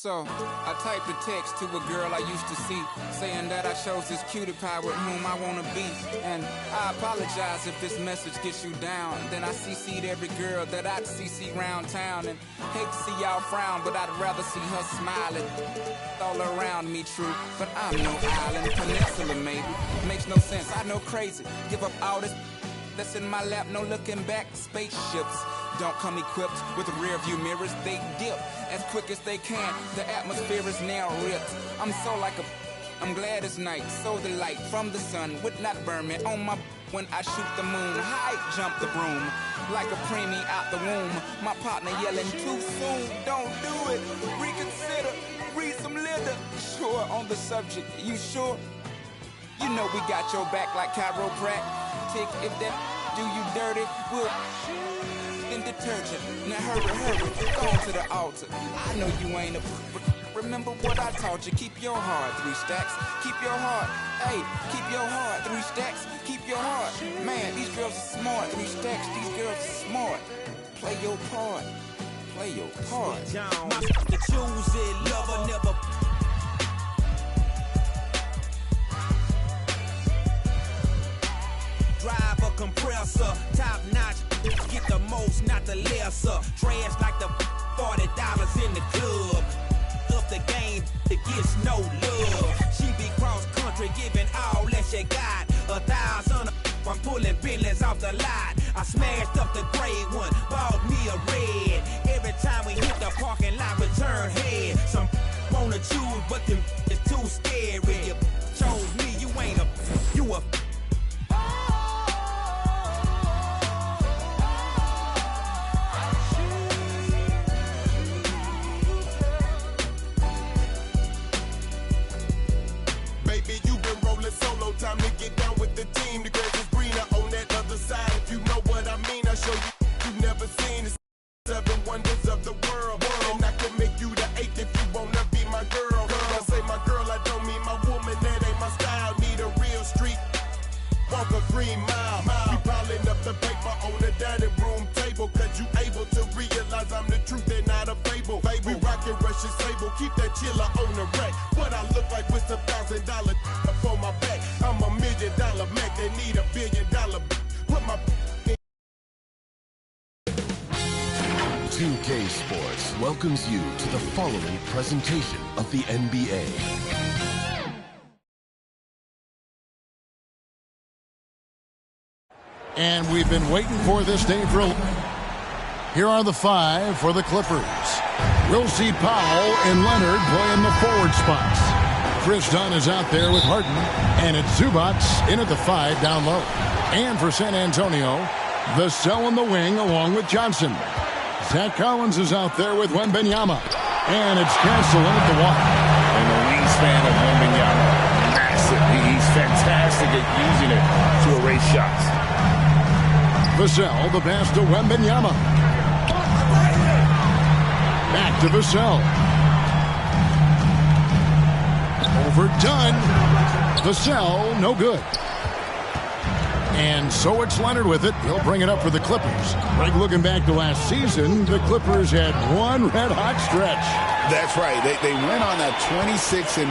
So, I typed a text to a girl I used to see, saying that I chose this cutie pie with whom I wanna be. And I apologize if this message gets you down. Then I CC'd every girl that I'd CC round town. And hate to see y'all frown, but I'd rather see her smiling. All around me true, but I'm no island, peninsula maybe. Makes no sense, I know crazy. Give up all this that's in my lap, no looking back. Spaceships don't come equipped with rear view mirrors. They dip as quick as they can. The atmosphere is now ripped. I'm so like I'm glad it's night. So the light from the sun would not burn me on my when I shoot the moon. High jump the broom like a preemie out the womb. My partner yelling too soon. Don't do it. Reconsider. Read some litter. Sure on the subject. You sure? You know we got your back like chiropractic. If that do you dirty, we'll in detergent. Now hurry, go on to the altar. I know you ain't a remember what I taught you. Keep your heart, 3 stacks. Keep your heart. Hey, keep your heart, 3 stacks. Keep your heart. Man, these girls are smart. 3 stacks, these girls are smart. Play your part. Play your part. The choosing lover never. Drive a compressor, top notch, get the most, not the lesser. Trash like the $40 in the club. Up the game, it gets no love. She be cross country, giving all that she got. 1,000, I'm pulling billions off the lot. I smashed up the gray one, bought me a red. Every time we hit the parking lot, return head. Some wanna choose, but them is too scary. You chose me, you ain't you a. Time to get down with the team. The grass is greener on that other side. If you know what I mean, I show you you've never seen the 7 wonders of the world. And I can make you the 8th if you wanna be my girl. I say my girl, I don't mean my woman. That ain't my style. Need a real street. Walk a green mile. We piling up the paper on the dining room table. Cause you able to realize I'm the truth and not a fable. We rockin' Russian sable. Keep that chiller on the rack. What I look like with $1,000 for my back. I'm $1 million Mac, they need $1 billion. Put my 2K Sports welcomes you to the following presentation of the NBA. And we've been waiting for this day for a... Here are the 5 for the Clippers. We'll see Powell and Leonard playing the forward spots. Chris Dunn is out there with Harden, and it's Zubac in at the 5 down low. And for San Antonio, Vassell in the wing along with Johnson. Zach Collins is out there with Wembanyama, and it's Castle in at the 1. And the wingspan of Wembanyama, massive. He's fantastic at using it to erase shots. Vassell, the pass to Wembanyama. Back to Vassell. Over Dunn. Vassell, no good. And so it's Leonard with it. He'll bring it up for the Clippers. Greg, looking back to last season, the Clippers had one red-hot stretch. That's right. They went on a 26-5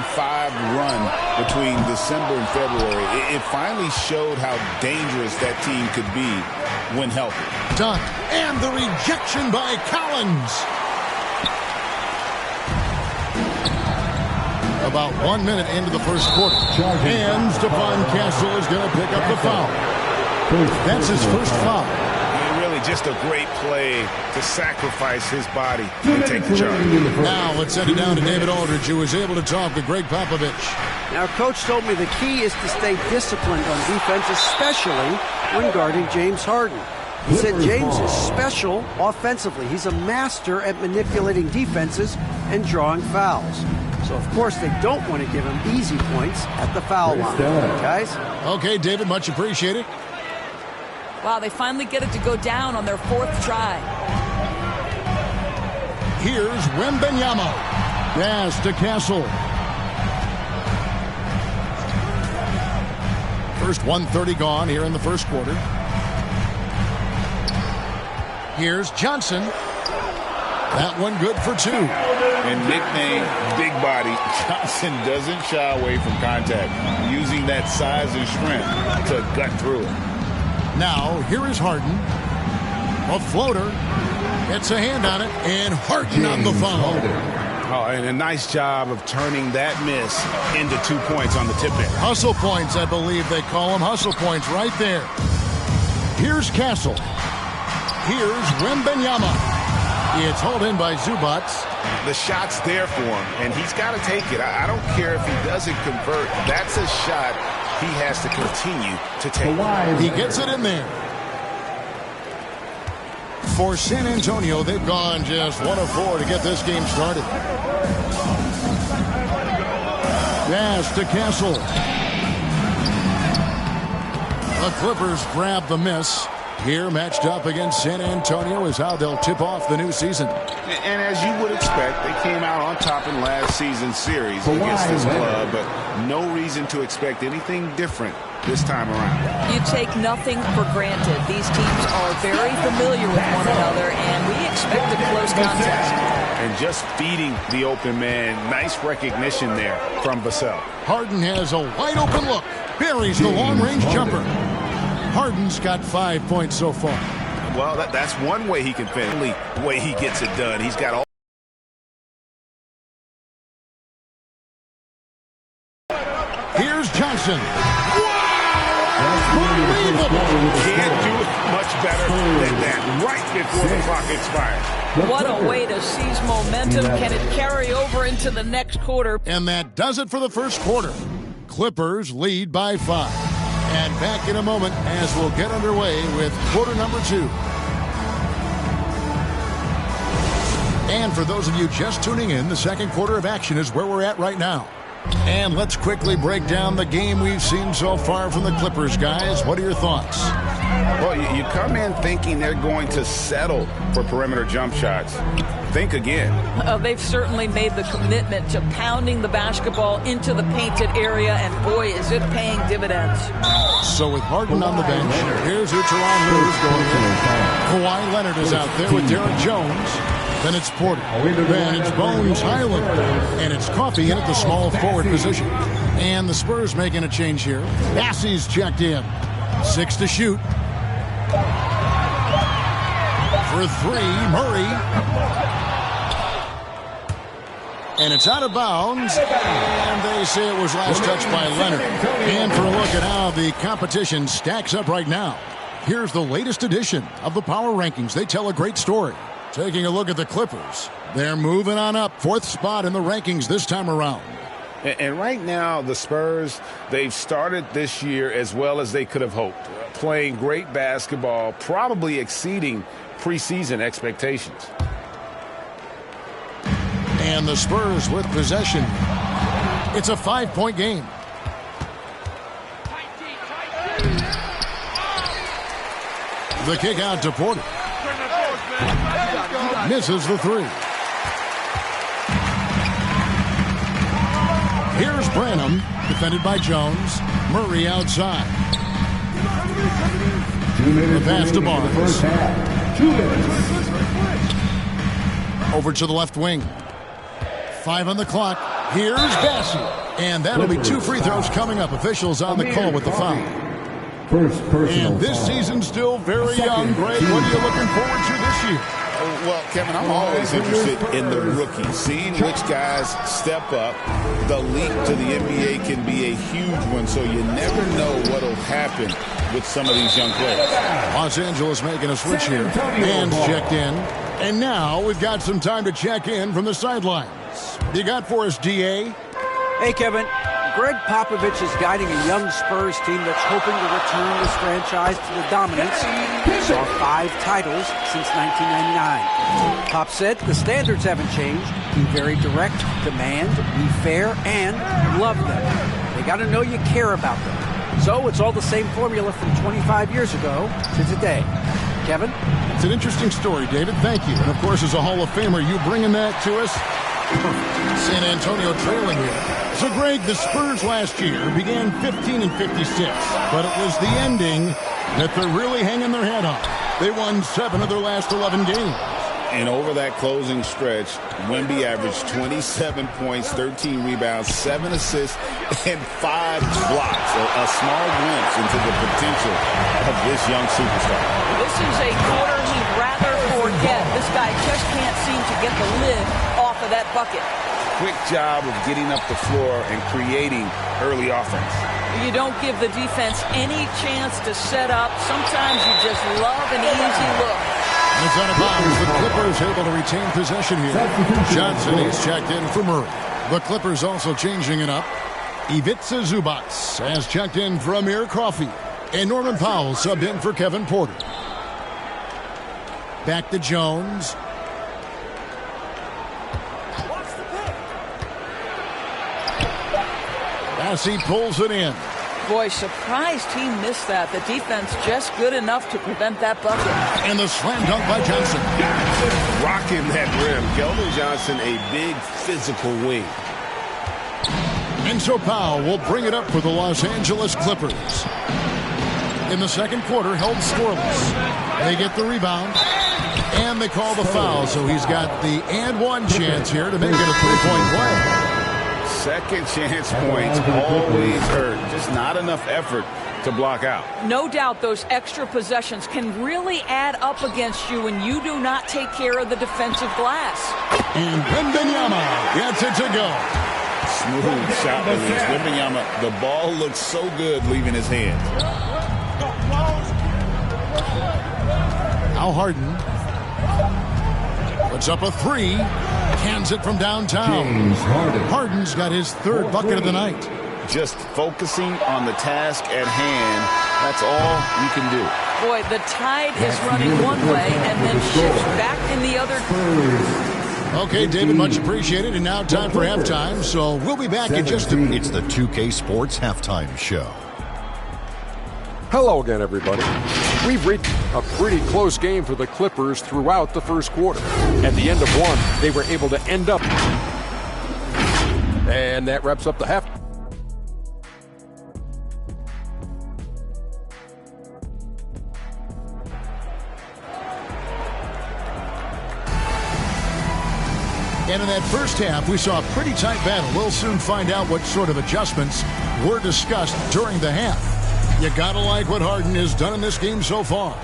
run between December and February. It finally showed how dangerous that team could be when healthy. Dunn. And the rejection by Collins. About 1 minute into the first quarter. And Stephon Castle is going to pick up the foul. That's his first foul. Really just a great play to sacrifice his body and take the charge. Now let's send it down to David Aldridge, who was able to talk to Greg Popovich. Now, Coach told me the key is to stay disciplined on defense, especially when guarding James Harden. He said James is special offensively. He's a master at manipulating defenses and drawing fouls. So, of course, they don't want to give him easy points at the foul line. Guys? Okay, David, much appreciated. Wow, they finally get it to go down on their 4th try. Here's Wembanyama. Pass to Castle. First 1:30 gone here in the first quarter. Here's Johnson. That one good for 2. And nickname Big Body, Johnson doesn't shy away from contact, using that size and strength to gut through it. Now, here is Harden. A floater. Gets a hand on it, and Harden on the foul. Oh, and a nice job of turning that miss into 2 points on the tip there. Hustle points, I believe they call them. Hustle points right there. Here's Castle. Here's Wembanyama. It's hauled in by Zubac. The shot's there for him, and he's got to take it. I don't care if he doesn't convert. That's a shot he has to continue to take. He gets it in there. For San Antonio, they've gone just 1 of 4 to get this game started. Pass to Castle. The Clippers grab the miss. Here, matched up against San Antonio, is how they'll tip off the new season. And as you would expect, they came out on top in last season's series against this club, but no reason to expect anything different this time around. You take nothing for granted. These teams are very familiar with one another, and we expect a close contest. And just feeding the open man. Nice recognition there from Vassell. Harden has a wide-open look. Buries the long-range jumper. Harden's got 5 points so far. Well, that's one way he can finish. Only way he gets it done. He's got all. Here's Johnson. Can't do it much better than that right before the clock expires. What a way to seize momentum. Can it carry over into the next quarter? And that does it for the first quarter. Clippers lead by 5. And back in a moment as we'll get underway with quarter number 2. And for those of you just tuning in, the second quarter of action is where we're at right now. And let's quickly break down the game we've seen so far from the Clippers, guys. What are your thoughts? Well, you come in thinking they're going to settle for perimeter jump shots. Think again. They've certainly made the commitment to pounding the basketball into the painted area, and boy, is it paying dividends. So with Harden on the bench, here's who Tyronn Lue's going in. Kawhi Leonard is out there with Derek Jones. Then it's Porter. Then it's Bones Highland. And it's Coffey in at the small forward position. And the Spurs making a change here. Bassey's checked in. 6 to shoot. For 3, Murray. And it's out of bounds. And they say it was last touched by Leonard. And for a look at how the competition stacks up right now, here's the latest edition of the Power Rankings. They tell a great story. Taking a look at the Clippers. They're moving on up. 4th spot in the rankings this time around. And right now, the Spurs, they've started this year as well as they could have hoped. Playing great basketball, probably exceeding preseason expectations. And the Spurs with possession. It's a 5-point game. The kick out to Porter. Misses the 3. Here's Branham, defended by Jones. Murray outside. The pass to Barnes. Over to the left wing. 5 on the clock. Here's Bassey. And that'll be 2 free throws coming up. Officials on the call with the foul. And this season's still very young. Greg, what are you looking forward to this year? Well, Kevin, I'm always interested in the rookies, seeing which guys step up. The leap to the NBA can be a huge one, so you never know what will happen with some of these young players. Los Angeles making a switch here. Hands checked in. And now we've got some time to check in from the sidelines. You got for us, D.A.? Hey, Kevin. Greg Popovich is guiding a young Spurs team that's hoping to return this franchise to the dominance. Saw 5 titles since 1999. Pop said the standards haven't changed. Be very direct, demand, be fair, and love them. They got to know you care about them. So it's all the same formula from 25 years ago to today. Kevin? It's an interesting story, David. Thank you. And, of course, as a Hall of Famer, you bringing that to us. San Antonio trailing here. So, Greg, the Spurs last year began 15 and 56, but it was the ending that they're really hanging their head on. They won 7 of their last 11 games. And over that closing stretch, Wemby averaged 27 points, 13 rebounds, 7 assists, and 5 blocks. A small glimpse into the potential of this young superstar. This is a quarter he'd rather forget. This guy just can't seem to get the lid off of that bucket. Quick job of getting up the floor and creating early offense. You don't give the defense any chance to set up. Sometimes you just love an easy look. And it's out of bounds. The Clippers able to retain possession here. Johnson is checked in for Murray. The Clippers also changing it up. Ivica Zubac has checked in for Amir Coffey. And Norman Powell subbed in for Kevin Porter. Back to Jones. As he pulls it in. Boy, surprised he missed that. The defense just good enough to prevent that bucket. And the slam dunk by Johnson. Rocking that rim. Keldon Johnson, a big physical wing. And so Powell will bring it up for the Los Angeles Clippers. In the second quarter, held scoreless. They get the rebound. And they call the foul. So he's got the and one chance here to make it a three-point play. Second chance points always hurt. Just not enough effort to block out. No doubt those extra possessions can really add up against you when you do not take care of the defensive glass. And Wembanyama gets it to go. Smooth shot release. Wembanyama, the ball looks so good leaving his hands. Al Harden puts up a three. Cans it from downtown. Harden's got his third bucket of the night. Just focusing on the task at hand. That's all you can do. Boy, the tide is running one way and then shifts back in the other. Okay, David, much appreciated. And now time for halftime. So we'll be back in just a minute. It's the 2K Sports Halftime Show. Hello again, everybody. We've reached a pretty close game for the Clippers throughout the first quarter. At the end of one, they were able to end up. And that wraps up the half. And in that first half, we saw a pretty tight battle. We'll soon find out what sort of adjustments were discussed during the half. You gotta like what Harden has done in this game so far.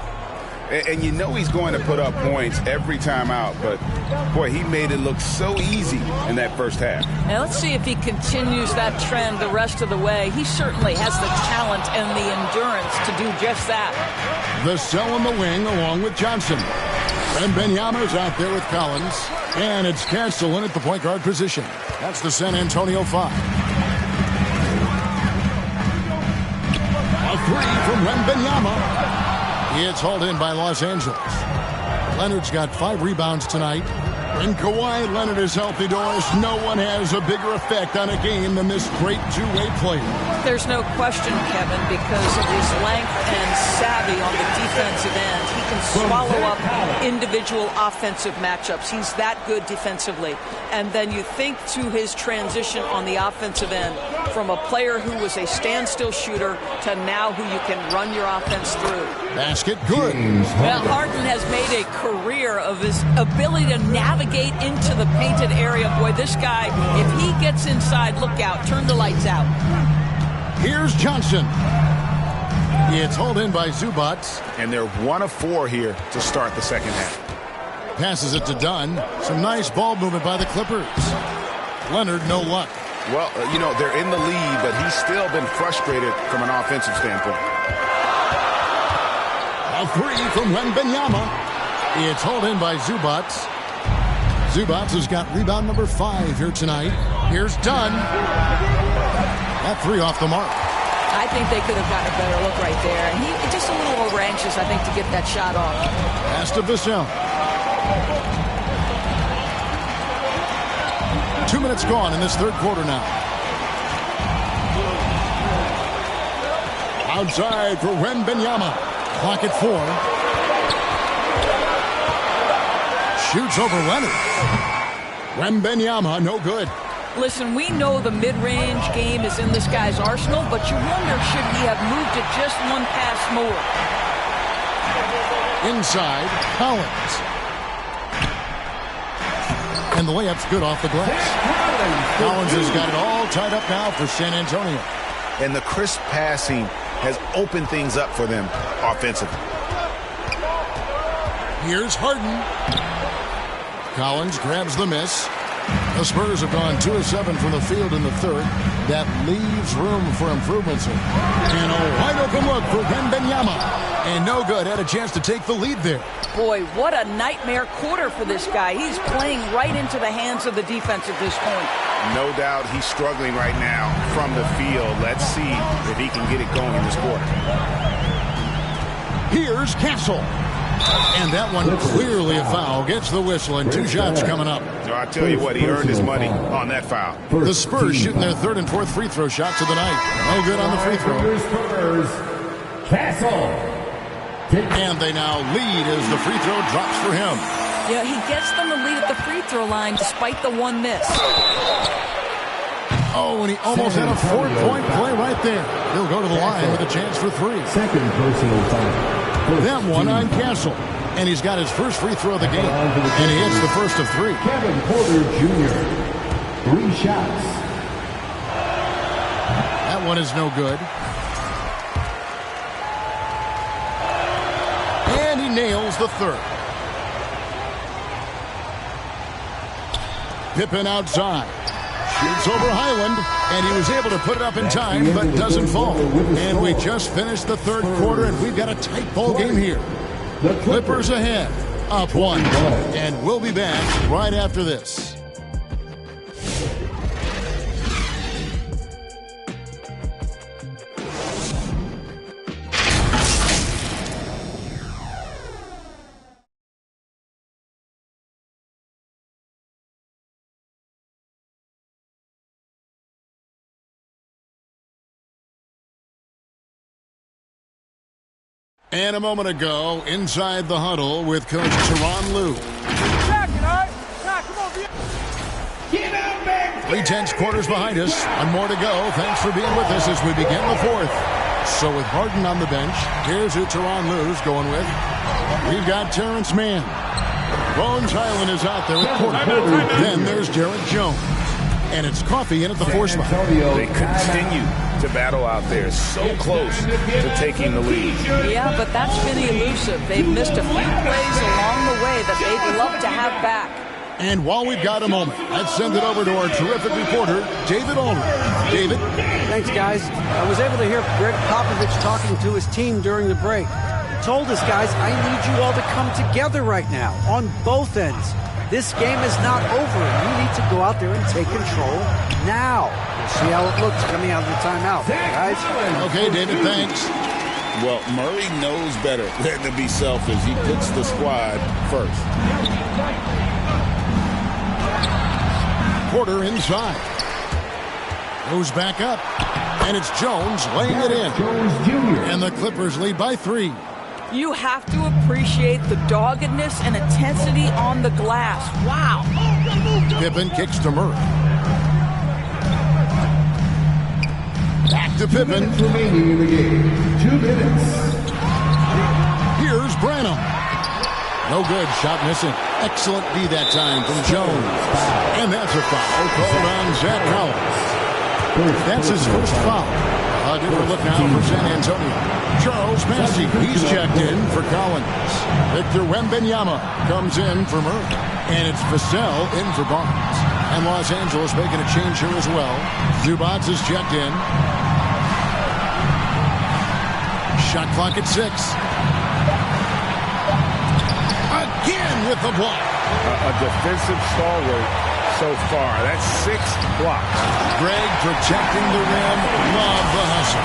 And you know he's going to put up points every time out, but boy, he made it look so easy in that first half. Now let's see if he continues that trend the rest of the way. He certainly has the talent and the endurance to do just that. The cell in the wing along with Johnson. And Wembanyama's out there with Collins. And it's Castellan at the point guard position. That's the San Antonio 5. A three from Wembanyama. It's hauled in by Los Angeles. Leonard's got 5 rebounds tonight. When Kawhi Leonard is healthy, Doris, no one has a bigger effect on a game than this great two-way player. There's no question, Kevin, because of his length and savvy on the defensive end. He can swallow up individual offensive matchups. He's that good defensively. And then you think to his transition on the offensive end from a player who was a standstill shooter to now who you can run your offense through. Basket good. Well, Harden has made a career of his ability to navigate into the painted area. Boy, this guy, if he gets inside, look out, turn the lights out. Here's Johnson. It's hauled in by Zubac. And they're 1 of 4 here to start the second half. Passes it to Dunn. Some nice ball movement by the Clippers. Leonard, no luck. Well, you know, they're in the lead, but he's still been frustrated from an offensive standpoint. A three from Wembanyama. It's hauled in by Zubac. Zubac has got rebound number 5 here tonight. Here's Dunn. That three off the mark. I think they could have gotten a better look right there. And he just a little over anxious, I think, to get that shot off. Pass to Vassell. 2 minutes gone in this third quarter now. Outside for Wembanyama. Clock at 4. Shoots over Leonard. Wembanyama, no good. Listen, we know the mid-range game is in this guy's arsenal, but you wonder, should he have moved it just one pass more? Inside, Collins. And the layup's good off the glass. Collins has got it all tied up now for San Antonio. And the crisp passing has opened things up for them offensively. Here's Harden. Collins grabs the miss. The Spurs have gone 2 of 7 from the field in the third. That leaves room for improvements. And a wide open look for Wembanyama. And no good. Had a chance to take the lead there. Boy, what a nightmare quarter for this guy. He's playing right into the hands of the defense at this point. No doubt he's struggling right now from the field. Let's see if he can get it going in this quarter. Here's Castle. And that one clearly a foul. Gets the whistle and 2 shots coming up. I tell you what, he earned his money on that foul. The Spurs shooting their 3rd and 4th free throw shots of the night. No good on the free throw. Castle. And they now lead as the free throw drops for him. Yeah, he gets them the lead at the free throw line despite the one miss. Oh, and he almost had a 4-point play right there. He'll go to the line with a chance for 3. Second personal foul. That one on Castle. And he's got his first free throw of the game. And he hits the first of 3. Kevin Porter Jr. 3 shots. That one is no good. And he nails the 3rd. Pippen outside. Shoots over Highland, and he was able to put it up in time, but doesn't fall. And we just finished the 3rd quarter, and we've got a tight ball game here. The Clippers ahead, up 1. And we'll be back right after this. And a moment ago, inside the huddle with Coach Tyronn Lue. 3 quarters behind us. 1 more to go. Thanks for being with us as we begin the 4th. So with Harden on the bench, here's who Tyronn Lue's going with. We've got Terrence Mann. Bones Highland is out there with Porter. Then there's Jarrett Jones. And it's Coffey in at the 4 spot. They continue to battle out there, so close to taking the lead. Yeah, but that's been elusive. They've missed a few plays along the way that they'd love to have back. And while we've got a moment, let's send it over to our terrific reporter, David Aldridge. David? Thanks, guys. I was able to hear Greg Popovich talking to his team during the break. He told us, guys, I need you all to come together right now on both ends. This game is not over. You need to go out there and take control now. We'll see how it looks coming out of the timeout, guys. Okay, David, thanks. Well, Murray knows better than to be selfish. He puts the squad first. Porter inside. Goes back up. And it's Jones laying it in. Jones Jr. And the Clippers lead by 3. You have to appreciate the doggedness and intensity on the glass. Wow. Pippen kicks to Murray. Back to Pippen. Remaining in the game. 2 minutes. Here's Branham. No good. Shot missing. Excellent D that time from Jones. And that's a foul called on Zach Collins. That's his first foul. A different look now for San Antonio. Charles Massey, he's checked in for Collins. Victor Wembanyama comes in for Murray. And it's Vassell in for Barnes. And Los Angeles making a change here as well. Zubac is checked in. Shot clock at 6. Again with the block. A defensive stalwart so far. That's 6 blocks. Greg protecting the rim. Love the hustle.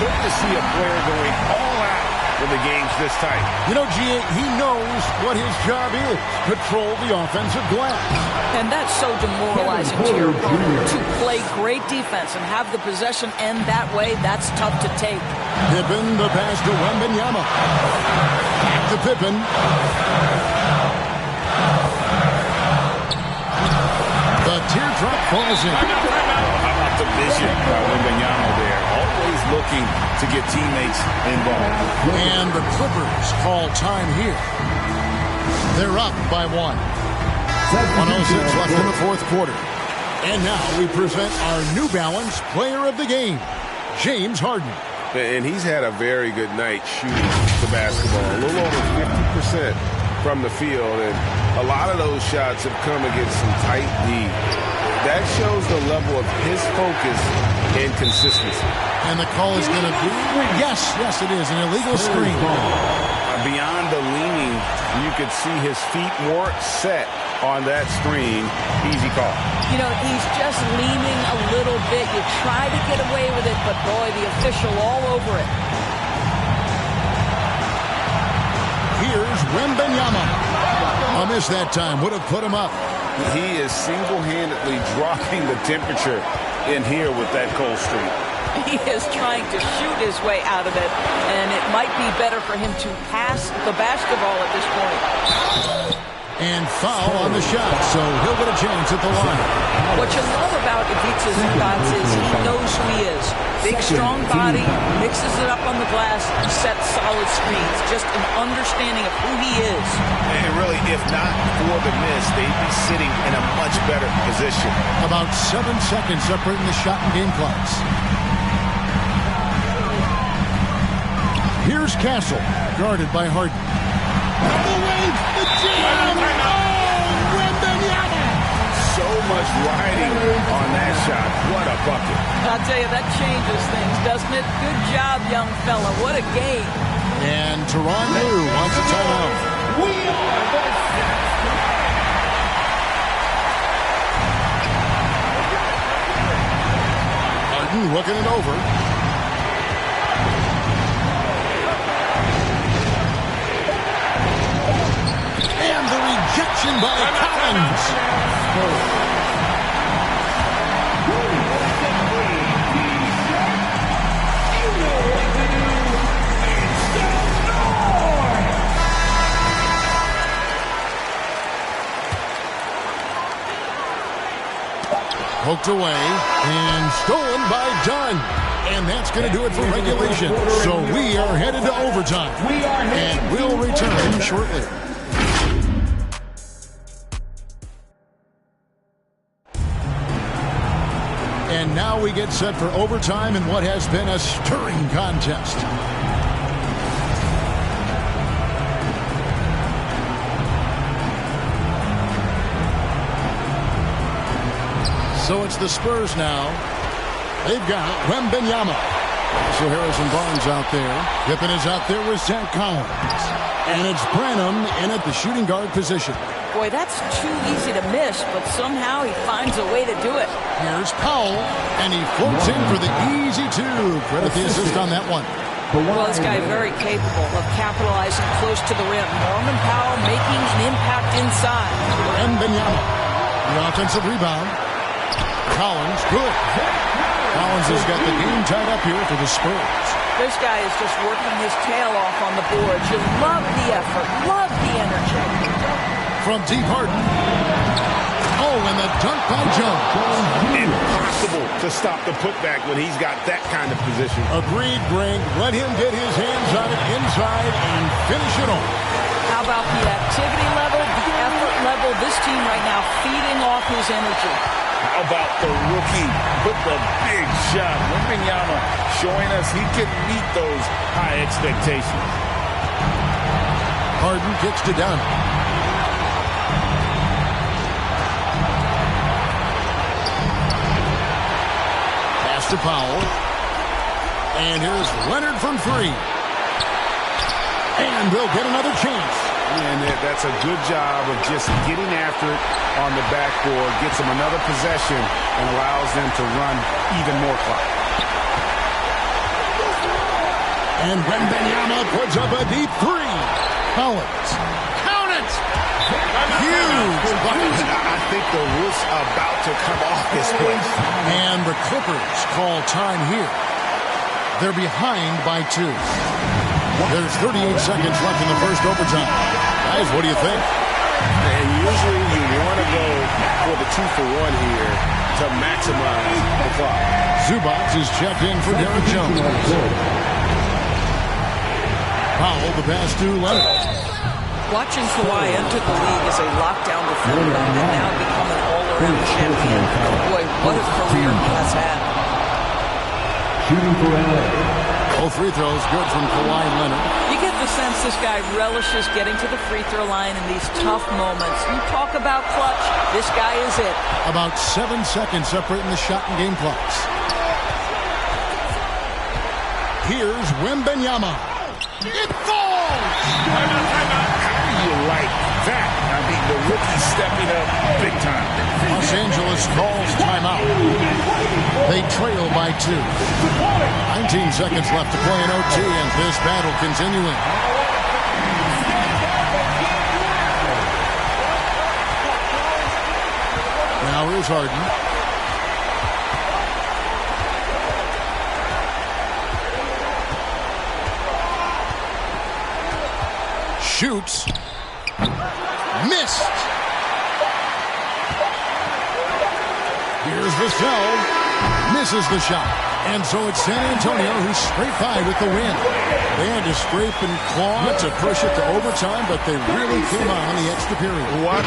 Good to see a player going all out when the game's this tight. You know, G.A., he knows what his job is. Control the offensive glass. And that's so demoralizing to your opponent. To play great defense and have the possession end that way, that's tough to take. Pippen, the pass to Wembanyama. Back to Pippen. The teardrop falls in. How about the vision by Wembanyama there? Always looking to get teammates involved. And the Clippers call time here. They're up by 1. 106 left in the fourth quarter. And now we present our New Balance Player of the Game, James Harden. And he's had a very good night shooting the basketball. A little over 50% from the field. And a lot of those shots have come against some tight D. That shows the level of his focus and consistency. And the call is going to be, yes, it is, an illegal screen. Beyond the leaning, you could see his feet weren't set on that screen. Easy call. You know, he's just leaning a little bit. You try to get away with it, but boy, the official all over it. Here's Wembanyama. A miss that time would have put him up. He is single-handedly dropping the temperature in here with that cold streak. He is trying to shoot his way out of it, and it might be better for him to pass the basketball at this point. And foul on the shot, so he'll get a chance at the line. What you love about Ivica Zubac is he knows who he is. Big, strong body, mixes it up on the glass, and sets solid screens. Just an understanding of who he is. And really, if not for the miss, they'd be sitting in a much better position. About 7 seconds separating the shot and game clocks. Here's Castle, guarded by Harden. The jam! Oh, Wembanyama! So much riding on that shot. What a bucket. I'll tell you, that changes things, doesn't it? Good job, young fella. What a game. And Toronto wants a timeout. We are the Harden looking it over. Rejection by Collins. Poked away and stolen by Dunn. And that's going to do it for regulation. So we are headed to overtime. And we'll return shortly. And now we get set for overtime in what has been a stirring contest. So it's the Spurs now. They've got Wembanyama. So Harrison Barnes out there. Pippen is out there with Zach Collins. And it's Branham in at the shooting guard position. Boy, that's too easy to miss, but somehow he finds a way to do it. Here's Powell, and he floats in for the easy two. Credit the assist on that one. Well, this guy very capable of capitalizing close to the rim. Norman Powell making an impact inside. Wembanyama, the offensive rebound. Collins, good. Collins has got the game tied up here for the Spurs. This guy is just working his tail off on the board. You love the effort, love the energy. From deep Harden. Oh, and the dunk by Jones. Impossible to stop the putback when he's got that kind of position. Agreed, Greg. Let him get his hands on it inside and finish it off. How about the activity level, the effort level? This team right now feeding off his energy. How about the rookie with the big shot? Wembanyama showing us he can meet those high expectations. Harden kicks to Dunn. Pass to Powell. And here's Leonard from three. And they'll get another chance. And that's a good job of just getting after it on the backboard, gets them another possession, and allows them to run even more clock. And Wembanyama puts up a deep three. Collins. Count it! Huge bucket. I think the roof's about to come off this place. And the Clippers call time here. They're behind by 2. There's 38 seconds left in the first overtime. Guys, what do you think? And usually you want to go for the 2-for-1 here to maximize the clock. Zubac is checked in for Derrick Jones. Powell, the pass to Leonard. Watching Kawhi enter the league as a lockdown defender and now become an all-around champion. Boy, what a career he has had. Shooting for LA. Both free throws good from Kawhi Leonard. You get the sense this guy relishes getting to the free throw line in these tough moments. You talk about clutch, this guy is it. About 7 seconds separating the shot and game clocks. Here's Wembanyama. It falls! Timeout. How do you like that? I mean, the rookie stepping up big time. Los Angeles calls timeout. They trail by 2. 19 seconds left to play in OT, and this battle continuing. Now here's Harden. Shoots. Missed. Here's Vassell. Misses the shot. And so it's San Antonio who scraped by with the win. They had to scrape and claw to push it to overtime, but they really came on the extra period. What?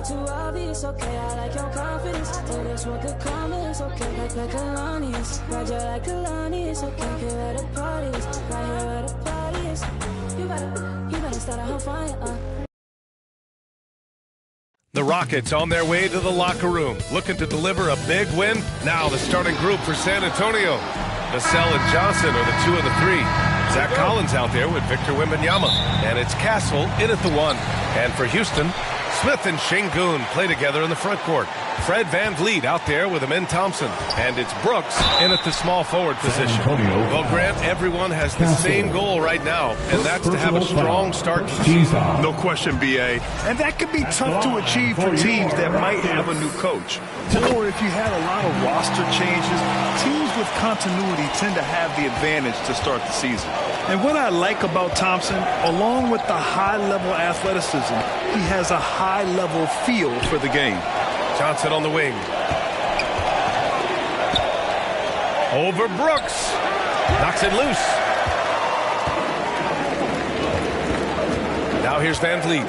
Too obvious, okay, I like your confidence. Oh, this one could come, it's okay, like Kalani's. Roger like Kalani's, okay, here at the parties. Right here at the parties. You better start a whole fire, The Rockets on their way to the locker room, looking to deliver a big win. Now the starting group for San Antonio. Vassell and Johnson are the 2 of the 3. Zach Collins out there with Victor Wembanyama. And it's Castle in at the 1. And for Houston, Smith and Şengün play together in the front court. Fred VanVleet out there with Amen Thompson. And it's Brooks in at the small forward position. Well, Grant, everyone has the same goal right now, and that's to have a strong start to the season. No question, B.A. And that could be tough to achieve for teams that might have a new coach. Or if you had a lot of roster changes, teams with continuity tend to have the advantage to start the season. And what I like about Thompson, along with the high-level athleticism, he has a high-level feel for the game. Johnson on the wing. Over Brooks. Knocks it loose. Now here's VanVleet.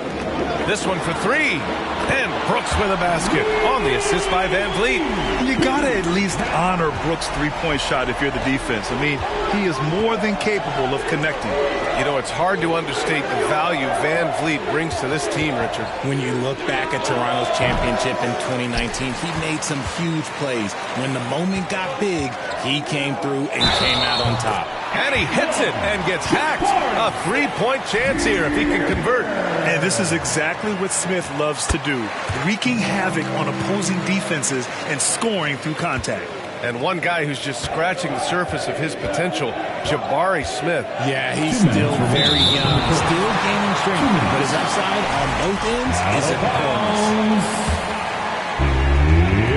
This one for 3. And Brooks with a basket on the assist by VanVleet. You got to at least honor Brooks' three-point shot if you're the defense. I mean, he is more than capable of connecting. You know, it's hard to understate the value VanVleet brings to this team, Richard. When you look back at Toronto's championship in 2019, he made some huge plays. When the moment got big, he came through and came out on top. And he hits it and gets hacked. A three-point chance here if he can convert. And this is exactly what Smith loves to do, wreaking havoc on opposing defenses and scoring through contact. And one guy who's just scratching the surface of his potential, Jabari Smith. Yeah, he's still very young, still gaining strength, but his upside on both ends is enormous.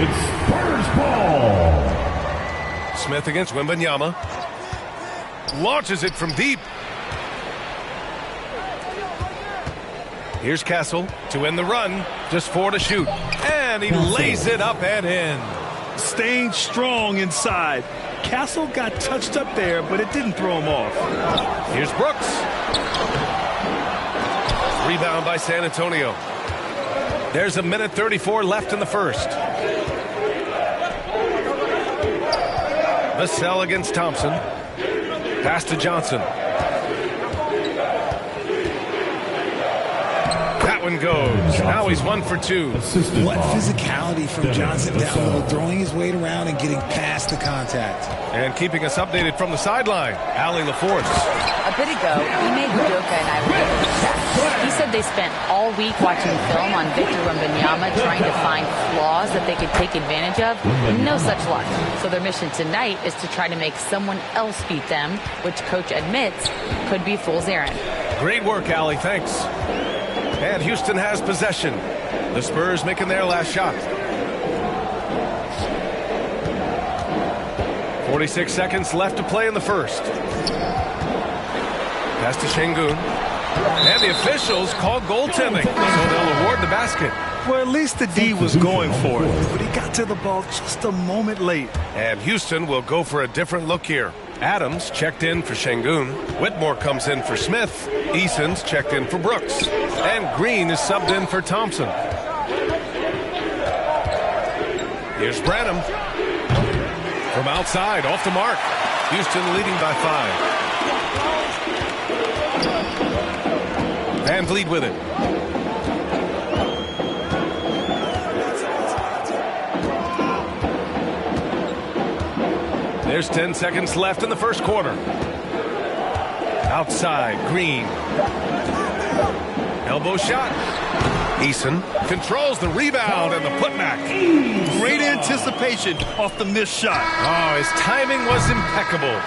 It's Spurs ball. Smith against Wembanyama. Launches it from deep. Here's Castle to end the run. Just 4 to shoot. And he lays it up and in. Staying strong inside. Castle got touched up there, but it didn't throw him off. Here's Brooks. Rebound by San Antonio. There's 1:34 left in the first. Vassell against Thompson. Pass to Johnson. That one goes. Now he's 1 for 2. What physicality from Johnson down low, throwing his weight around and getting past the contact. And keeping us updated from the sideline, Allie LaForce. A bit ago, Ime Udoka and I were able to chat. He said they spent all week watching film on Victor Wembanyama trying to find flaws that they could take advantage of. No such luck. So their mission tonight is to try to make someone else beat them, which coach admits could be fool's errand. Great work, Allie. Thanks. And Houston has possession. The Spurs making their last shot. 46 seconds left to play in the first. Pass to Şengün. And the officials call goaltending, so they'll award the basket. Well, at least the D was going for it, but he got to the ball just a moment late. And Houston will go for a different look here. Adams checked in for Şengün. Whitmore comes in for Smith. Eason's checked in for Brooks. And Green is subbed in for Thompson. Here's Branham. From outside, off the mark. Houston leading by 5. Van Vliet with it. There's 10 seconds left in the first quarter. Outside, Green. Elbow shot. Eason controls the rebound and the putback. Great anticipation off the missed shot. Oh, his timing was impeccable.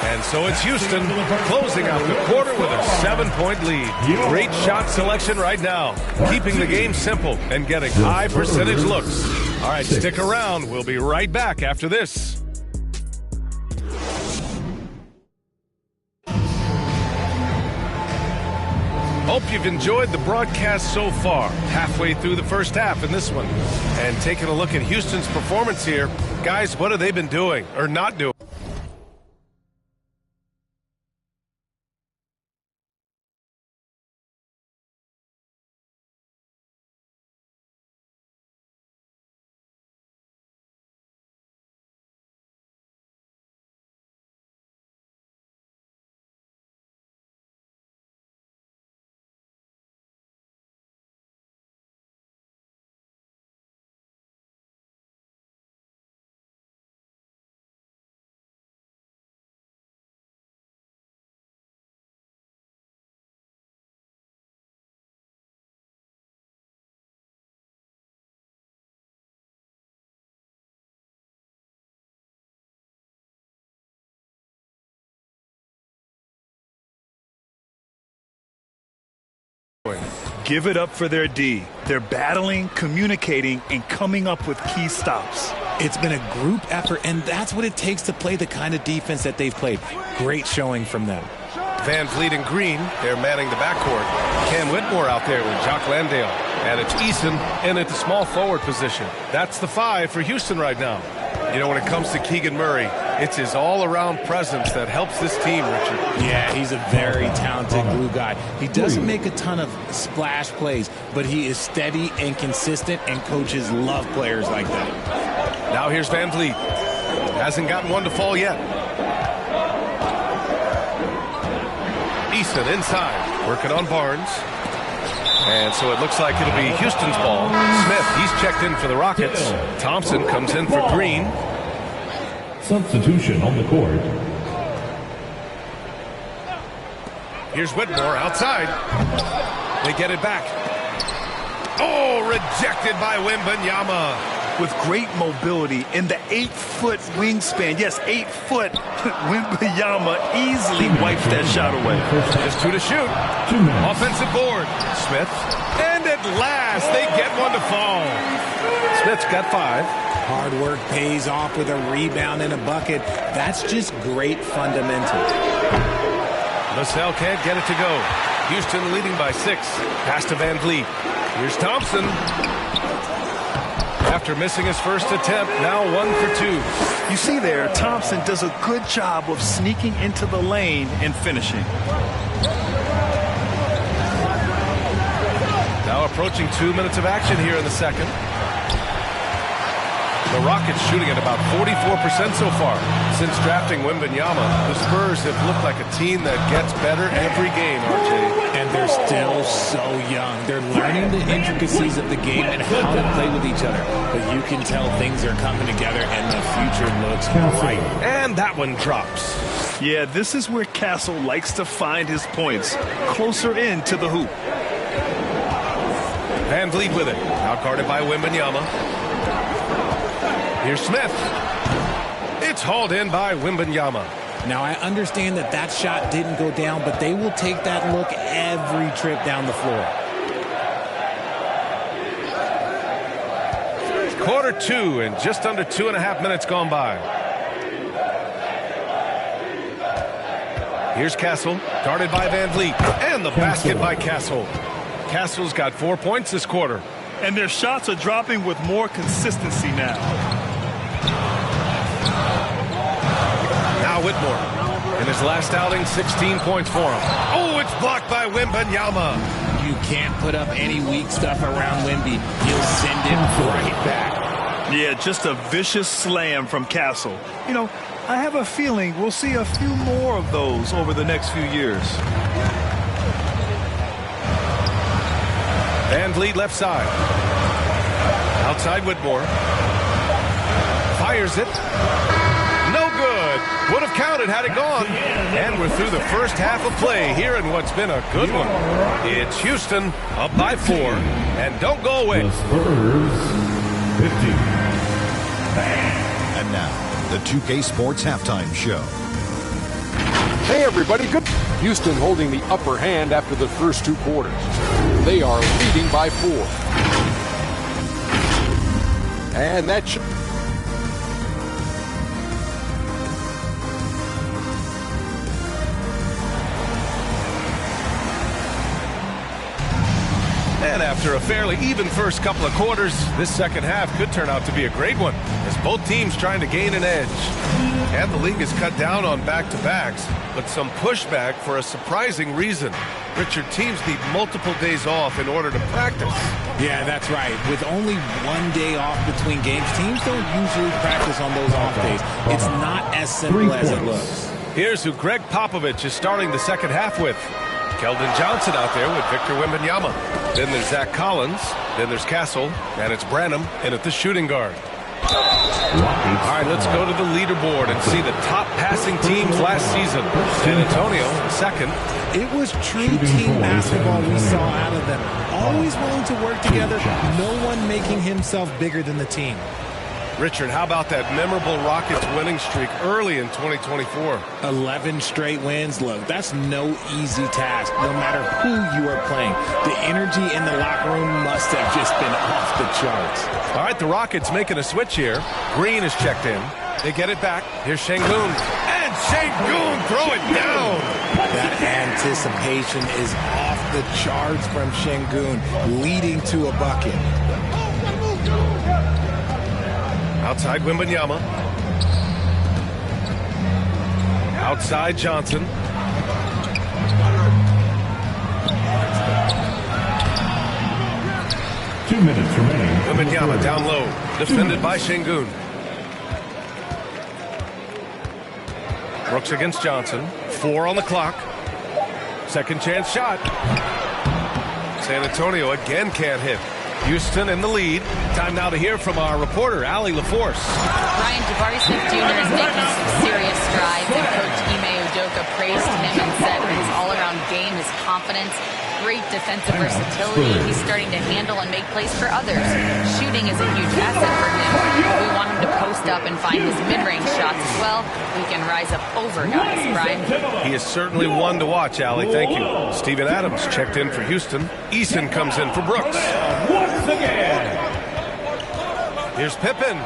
And so it's Houston closing out the quarter with a 7-point lead. Great shot selection right now. Keeping the game simple and getting high percentage looks. All right, stick around. We'll be right back after this. Hope you've enjoyed the broadcast so far. Halfway through the first half in this one. And taking a look at Houston's performance here. Guys, what have they been doing or not doing? Give it up for their D. They're battling, communicating, and coming up with key stops. It's been a group effort, and that's what it takes to play the kind of defense that they've played. Great showing from them. Van Vliet and Green, they're manning the backcourt. Cam Whitmore out there with Jock Landale. And it's Eason in at the small forward position. That's the 5 for Houston right now. You know, when it comes to Keegan Murray, it's his all-around presence that helps this team, Richard. Yeah, he's a very talented glue guy. He doesn't make a ton of splash plays, but he is steady and consistent, and coaches love players like that. Now here's Van Vliet. Hasn't gotten one to fall yet. Eason inside, working on Barnes. And so it looks like it'll be Houston's ball. Smith, he's checked in for the Rockets. Thompson comes in for Green. Substitution on the court. Here's Whitmore outside. They get it back. Oh, rejected by Wembanyama. With great mobility in the 8-foot wingspan. Yes, 8 foot. Wembanyama easily wipes that shot away. Just 2 to shoot. Offensive board. Smith. And at last, they get one to fall. Smith's got 5. Hard work pays off with a rebound and a bucket. That's just great fundamentals. Vassell can't get it to go. Houston leading by 6. Pass to Van Vliet. Here's Thompson. After missing his first attempt, now 1 for 2. You see there, Thompson does a good job of sneaking into the lane and finishing. Now approaching 2 minutes of action here in the second. The Rockets shooting at about 44% so far. Since drafting Wembanyama, the Spurs have looked like a team that gets better every game, RJ. And they're still so young. They're learning the intricacies of the game and how to play with each other. But you can tell things are coming together and the future looks bright. And that one drops. Yeah, this is where Castle likes to find his points, closer in to the hoop. Van Vliet with it. Now guarded by Wembanyama. Here's Smith. It's hauled in by Wembanyama. Now, I understand that that shot didn't go down, but they will take that look every trip down the floor. Quarter 2 and just under 2.5 minutes gone by. Here's Castle, guarded by Van Vliet, and the basket by Castle. Castle's got 4 points this quarter. And their shots are dropping with more consistency now. Now Whitmore. In his last outing, 16 points for him. Oh, it's blocked by Wembanyama. You can't put up any weak stuff around Wemby. He'll send it right back. Yeah, just a vicious slam from Castle. You know, I have a feeling we'll see a few more of those over the next few years. Van Vliet left side. Outside Whitmore. Fires it. No good. Would have counted had it gone. And we're through the first half of play here in what's been a good one. It's Houston up by 4. And don't go away. The Spurs 50. And now, the 2K Sports Halftime Show. Hey, everybody. Good. Houston holding the upper hand after the first 2 quarters. They are leading by 4. And that should... And after a fairly even first couple of quarters, this second half could turn out to be a great one, as both teams trying to gain an edge. And the league has cut down on back-to-backs, but some pushback for a surprising reason. Richard, teams need multiple days off in order to practice. Yeah, that's right. With only 1 day off between games, teams don't usually practice on those off days. It's not as simple as it looks. Here's who Greg Popovich is starting the second half with. Keldon Johnson out there with Victor Wembanyama. Then there's Zach Collins. Then there's Castle. And it's Branham in at the shooting guard. All right, let's go to the leaderboard and see the top passing teams last season. San Antonio, second. It was true team basketball we saw out of them. Always willing to work together. No one making himself bigger than the team. Richard, how about that memorable Rockets winning streak early in 2024? 11 straight wins. Look, that's no easy task, no matter who you are playing. The energy in the locker room must have just been off the charts. All right, the Rockets making a switch here. Green is checked in. They get it back. Here's Şengün. And Şengün throw it down. That anticipation is off the charts from Şengün, leading to a bucket. Outside Wembanyama. Outside Johnson. Two minutes remaining. Wembanyama down low. Defended by Şengün. Brooks against Johnson. 4 on the clock. Second chance shot. San Antonio again can't hit. Houston in the lead. Time now to hear from our reporter, Allie LaForce. Ryan, Jabari Smith Jr. is making some serious strides, and Coach Ime Udoka praised him and said his all-around game, his confidence, great defensive versatility. He's starting to handle and make plays for others. Shooting is a huge asset for him. We want him to post up and find his mid-range shots as well. We can rise up over guys, Brian. He is certainly one to watch, Allie. Thank you. Steven Adams checked in for Houston. Eason comes in for Brooks. Once again. Here's Pippen.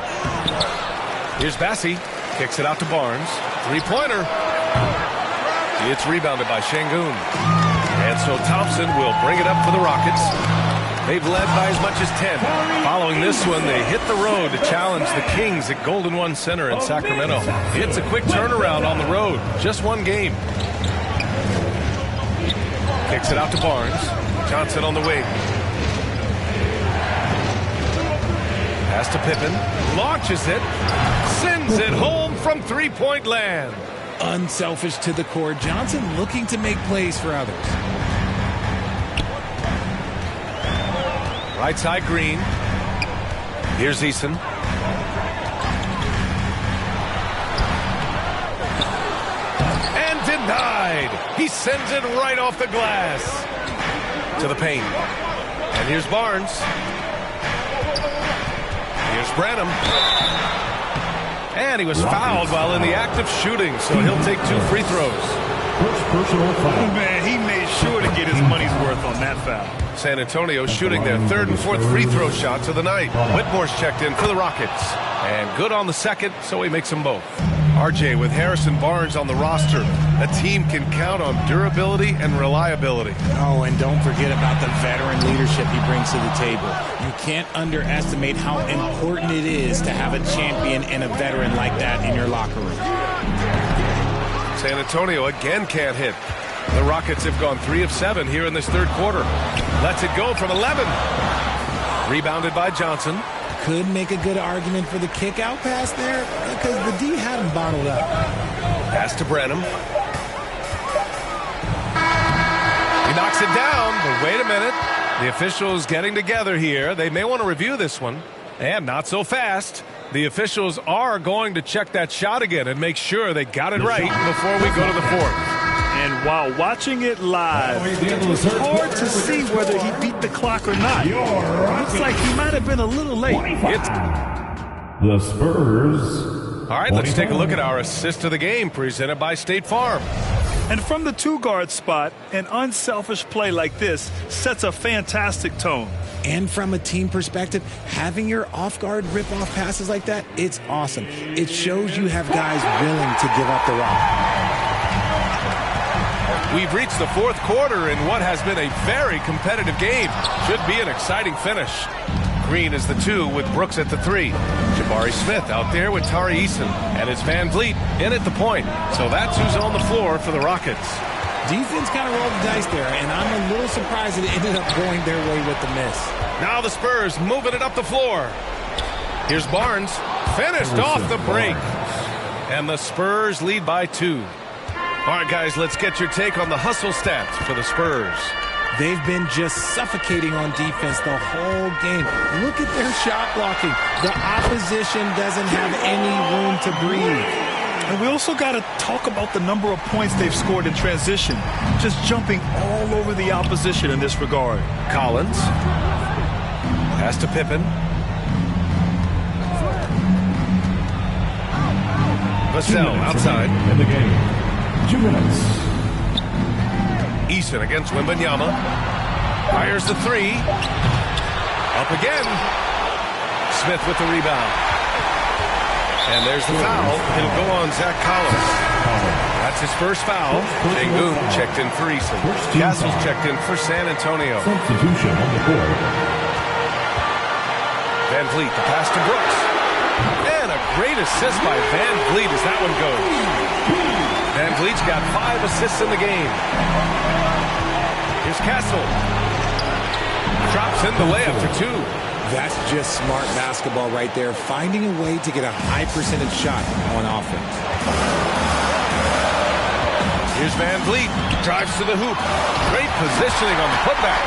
Here's Bassey. Kicks it out to Barnes. Three-pointer. It's rebounded by Şengün. And so Thompson will bring it up for the Rockets. They've led by as much as 10. Following this one, they hit the road to challenge the Kings at Golden One Center in Sacramento. It's a quick turnaround on the road. Just one game. Kicks it out to Barnes. Johnson on the wing. Pass to Pippen. Launches it. Sends it home from three-point land. Unselfish to the core. Johnson looking to make plays for others. Right side, Green. Here's Eason. And denied. He sends it right off the glass. To the paint. And here's Barnes. Here's Branham. And he was fouled while in the act of shooting, so he'll take 2 free throws. Man, he made sure to get his money's worth on that foul. San Antonio shooting their 3rd and 4th free throw shots of the night. Whitmore's checked in for the Rockets. And good on the second, so he makes them both. RJ with Harrison Barnes on the roster. A team can count on durability and reliability. Oh, and don't forget about the veteran leadership he brings to the table. You can't underestimate how important it is to have a champion and a veteran like that in your locker room. San Antonio again can't hit. The Rockets have gone 3 of 7 here in this 3rd quarter. Lets it go from 11. Rebounded by Johnson. Could make a good argument for the kick-out pass there because the D had him bottled up. Pass to Branham. He knocks it down, but wait a minute. The officials getting together here. They may want to review this one. And not so fast. The officials are going to check that shot again and make sure they got it right before we go to the 4th. And while watching it live, it's hard to see whether he beat the clock or not. Looks like he might have been a little late. The Spurs. All right, let's take a look at our assist of the game presented by State Farm. And from the 2-guard spot, an unselfish play like this sets a fantastic tone. And from a team perspective, having your off-guard rip-off passes like that, it's awesome. It shows you have guys willing to give up the rock. We've reached the 4th quarter in what has been a very competitive game. Should be an exciting finish. Green is the 2 with Brooks at the 3. Jabari Smith out there with Tari Eason. And it's Van Vliet in at the point. So that's who's on the floor for the Rockets. Defense kind of rolled the dice there, and I'm a little surprised that it ended up going their way with the miss. Now the Spurs moving it up the floor. Here's Barnes. Finished off the break. And the Spurs lead by 2. All right, guys, let's get your take on the hustle stats for the Spurs. They've been just suffocating on defense the whole game. Look at their shot blocking. The opposition doesn't have any room to breathe. And we also got to talk about the number of points they've scored in transition. Just jumping all over the opposition in this regard. Collins. Pass to Pippen. Vassell outside. In the game. 2 minutes. Eason against Wembanyama. Fires the 3. Up again. Smith with the rebound. And there's the foul. It'll go on Zach Collins. That's his first foul. Sengun checked in for Eason. Castles checked in for San Antonio. Substitution on the court. Van Vliet, the pass to Brooks. And a great assist by Van Vliet as that one goes. Van Vliet's got 5 assists in the game. Here's Castle. Drops in the layup for 2. That's just smart basketball right there, finding a way to get a high percentage shot on offense. Here's Van Vliet. Drives to the hoop. Great positioning on the putback.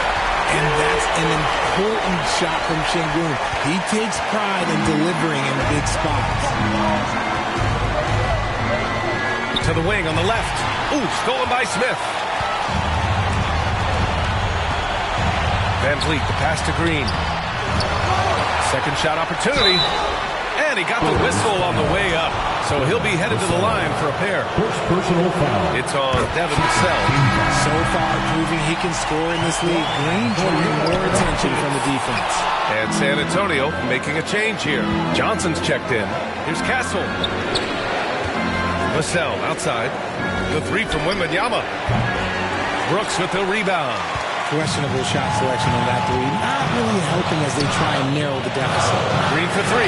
And that's an important shot from Sengun. He takes pride in delivering in big spots. To the wing on the left. Ooh, stolen by Smith. Van Vliet, the pass to Green. Second shot opportunity. And he got the whistle on the way up. So he'll be headed to the line for a pair. First personal foul. It's on Devin Vassell. So far proving he can score in this league. Green drawing more attention from the defense. And San Antonio making a change here. Johnson's checked in. Here's Castle. Vassell outside. The 3 from Wembanyama. Brooks with the rebound. Questionable shot selection on that 3. Not really helping as they try and narrow the deficit. Green for 3.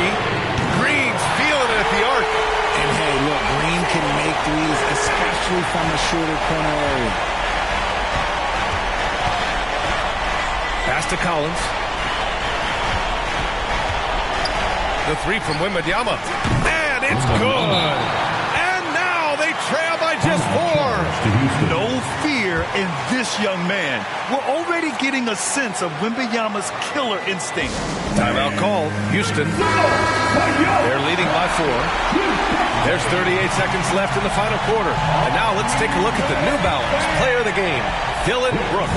Green's feeling it at the arc. And hey, look, Green can make threes, especially from a shorter corner area. Pass to Collins. The three from Wembanyama. And it's good. And now they trail by just 4. No fear in this young man. We're already getting a sense of Wembanyama's killer instinct. Timeout called. Houston. They're leading by 4. There's 38 seconds left in the final quarter. And now let's take a look at the New Balance player of the game, Dillon Brooks.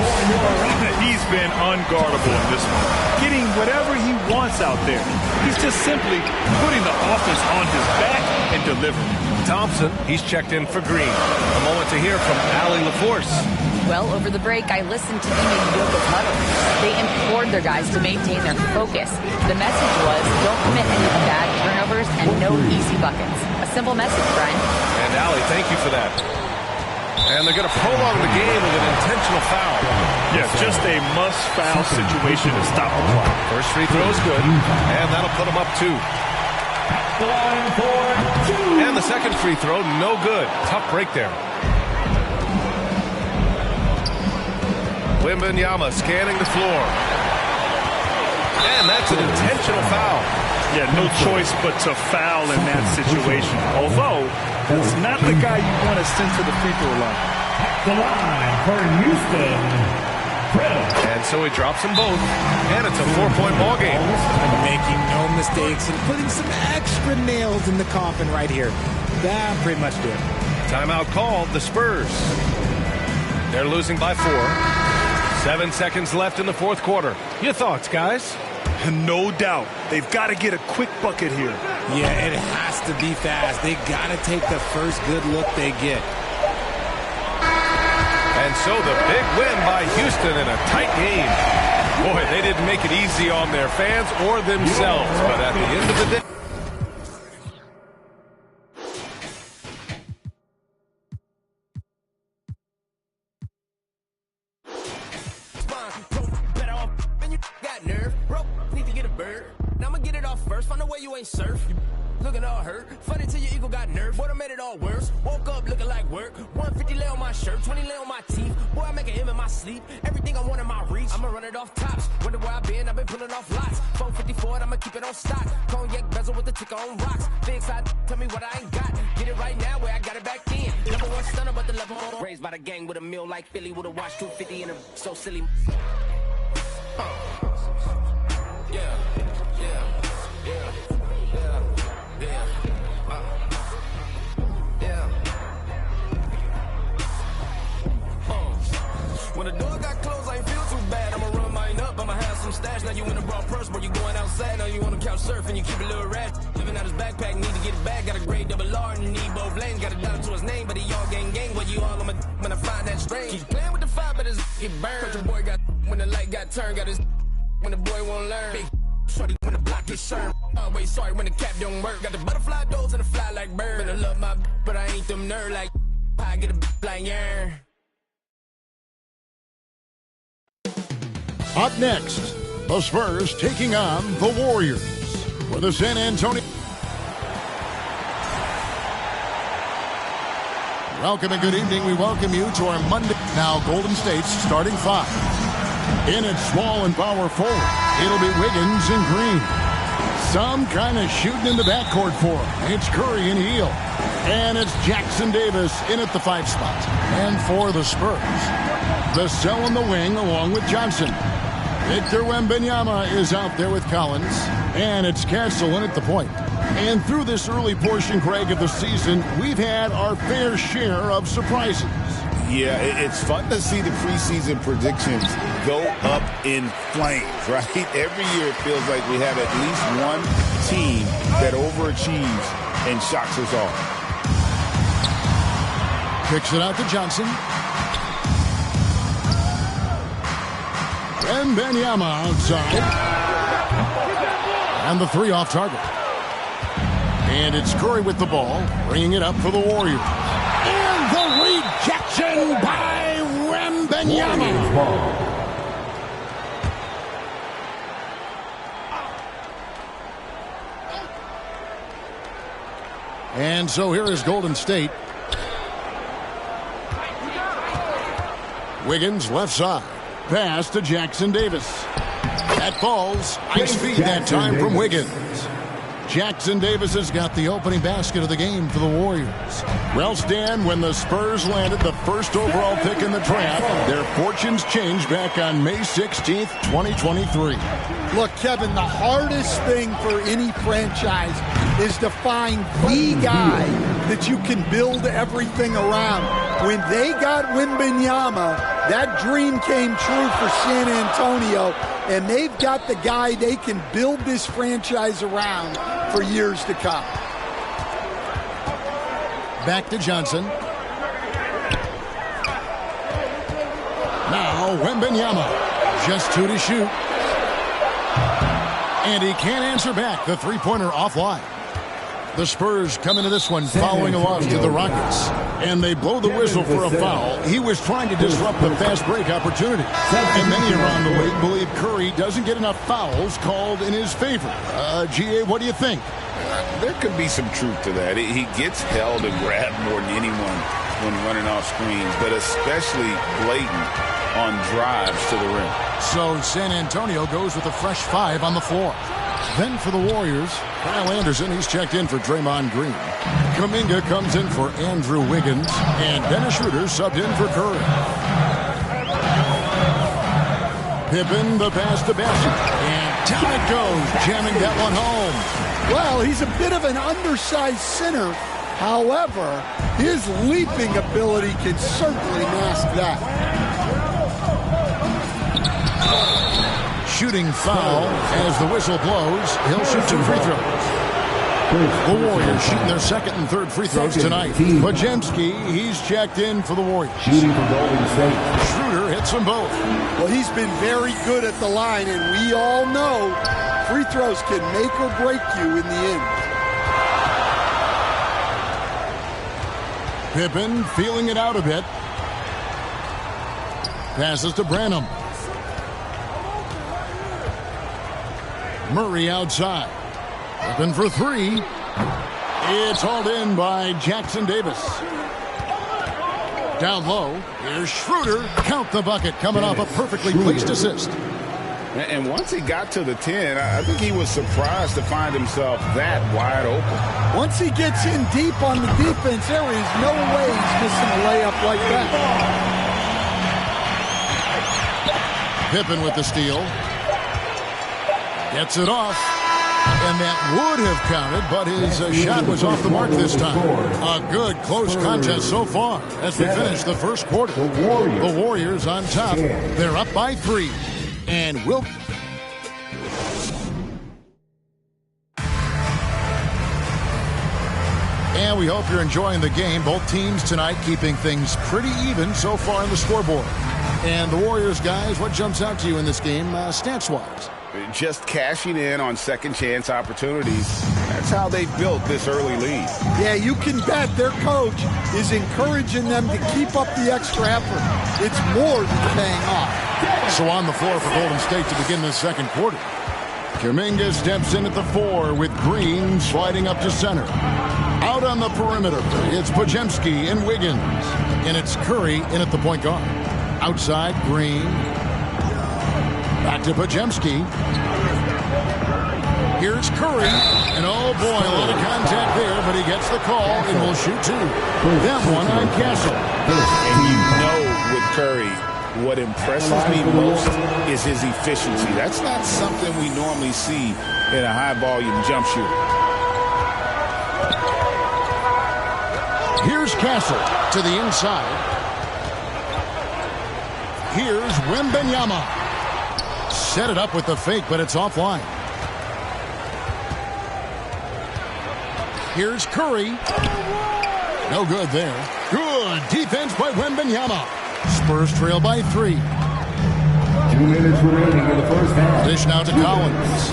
He's been unguardable in this one, getting whatever he wants out there. He's just simply putting the offense on his back and delivering. Thompson, he's checked in for Green. A moment to hear from Allie LaForce. Well, over the break, I listened to Ime Udoka's huddle. They implored their guys to maintain their focus. The message was, don't commit any bad turnovers and no easy buckets. A simple message, Brian. And Allie, thank you for that. And they're going to prolong the game with an intentional foul. Yeah, just a must-foul situation to stop the clock. First free throw is good, and that'll put them up 2. And the second free throw, no good. Tough break there. Wembanyama scanning the floor. And that's an intentional foul. Yeah, no choice but to foul in that situation. Although, that's not the guy you want to send to the free throw line. The line for Houston. And so he drops them both. And it's a 4-point ball game. Making no mistakes and putting some extra nails in the coffin right here. That pretty much do it. Timeout called, the Spurs. They're losing by 4. 7 seconds left in the fourth quarter. Your thoughts, guys? No doubt. They've got to get a quick bucket here. Yeah, it has to be fast. They got to take the first good look they get. And so the big win by Houston in a tight game. Boy, they didn't make it easy on their fans or themselves, but at the end of the day, surf. Looking all hurt. Funny till your ego got nerve. Boy, I made it all worse. Woke up looking like work. 150 lay on my shirt, 20 lay on my teeth. Boy, I make an M in my sleep. Everything I want in my reach. I'ma run it off tops. Wonder where I've been pulling off lots. 454, I'ma keep it on stock. Cognac bezel with the ticker on rocks. Big side, tell me what I ain't got. Get it right now where I got it back in. Number one stunner, but the level on. Raised by the gang with a meal like Philly with a watch 250 and a so silly. When the door got closed, I ain't feel too bad. I'ma run mine up, I'ma have some stash. Now you in a broad purse, but you going outside. Now you on the couch surfing, you keep a little rat. Living out his backpack, need to get it back. Got a grade double R and need both lanes. Got a dollar to his name, but he all gang. Where you all on my when I find that strange. Keep playing with the fire, but his get burned. Cause your boy got when the light got turned. Got his when the boy won't learn. Big shorty when the block gets served. Always sorry when the cap don't work. Got the butterfly doors and the fly like bird. And I love my but I ain't them nerd like I get a like yeah. Up next, the Spurs taking on the Warriors for the San Antonio. Welcome and good evening. We welcome you to our Monday. Now Golden State's starting 5. In its small and power forward, it'll be Wiggins and Green. Some kind of shooting in the backcourt for him. It's Curry and Hield. And it's Jackson Davis in at the 5 spot. And for the Spurs, Vassell in the wing along with Johnson. Victor Wembanyama is out there with Collins. And it's Castle in at the point. And through this early portion, Greg, of the season, we've had our fair share of surprises. Yeah, it's fun to see the preseason predictions go up in flames, right? Every year it feels like we have at least one team that overachieves and shocks us all. Kicks it out to Johnson. Wembanyama outside. And the 3 off target. And it's Curry with the ball, bringing it up for the Warriors. And the rejection by Wembanyama. And so here is Golden State. Wiggins left side. Pass to Jackson Davis. That falls. Nice feed that time from Wiggins. Jackson Davis has got the opening basket of the game for the Warriors. Well, Stan, when the Spurs landed the first overall pick in the draft, their fortunes changed back on May 16th, 2023. Look, Kevin, the hardest thing for any franchise is to find the guy that you can build everything around. When they got Wembanyama, that dream came true for San Antonio, and they've got the guy they can build this franchise around for years to come. Back to Johnson. Now Wembanyama, just 2 to shoot. And he can't answer back. The three-pointer offline. The Spurs come into this one following a loss to the Rockets. And they blow the whistle for a foul. He was trying to disrupt the fast break opportunity. And many around the league believe Curry doesn't get enough fouls called in his favor. G.A., what do you think? There could be some truth to that. He gets held and grabbed more than anyone when running off screens, but especially blatant on drives to the rim. So San Antonio goes with a fresh 5 on the floor. Then for the Warriors, Kyle Anderson, he's checked in for Draymond Green. Kuminga comes in for Andrew Wiggins, and Dennis Schroeder subbed in for Curry. Pippen, the pass to Bessie, and down it goes, jamming that one home. Well, he's a bit of an undersized center. However, his leaping ability can certainly mask that. Shooting foul as the whistle blows. He'll shoot 2 free throws. The Warriors shooting their second and third free throws tonight. Podziemski, he's checked in for the Warriors. Shooting for Golden State. Schroeder hits them both. Well, he's been very good at the line, and we all know free throws can make or break you in the end. Pippen feeling it out a bit. Passes to Branham. Murray outside. Open for 3. It's hauled in by Jackson Davis. Down low, here's Schroeder. Count the bucket, coming off a perfectly placed assist. And once he got to the 10, I think he was surprised to find himself that wide open. Once he gets in deep on the defense, there is no way he's missing a layup like that. Pippen with the steal. Gets it off. And that would have counted, but his shot was off the mark this time. A good, close contest so far as we finish the first quarter. The Warriors on top. They're up by 3. And will... And we hope you're enjoying the game. Both teams tonight keeping things pretty even so far on the scoreboard. And the Warriors, guys, what jumps out to you in this game stats-wise? Just cashing in on second-chance opportunities. That's how they built this early lead. Yeah, you can bet their coach is encouraging them to keep up the extra effort. It's more than paying off. So on the floor for Golden State to begin this second quarter. Kuminga steps in at the 4 with Green sliding up to center. Out on the perimeter, it's Podziemski and Wiggins. And it's Curry in at the point guard. Outside, Green. Back to Podziemski. Here's Curry. And oh boy, a lot of contact there, but he gets the call and will shoot 2. That one on Castle. And you know with Curry, what impresses me most is his efficiency. That's not something we normally see in a high-volume jump shooter. Here's Castle to the inside. Here's Wembanyama. Set it up with the fake, but it's offline. Here's Curry. No good there. Good defense by Wembanyama. Spurs trail by 3. 2 minutes remaining in the first half. Dish now to Collins.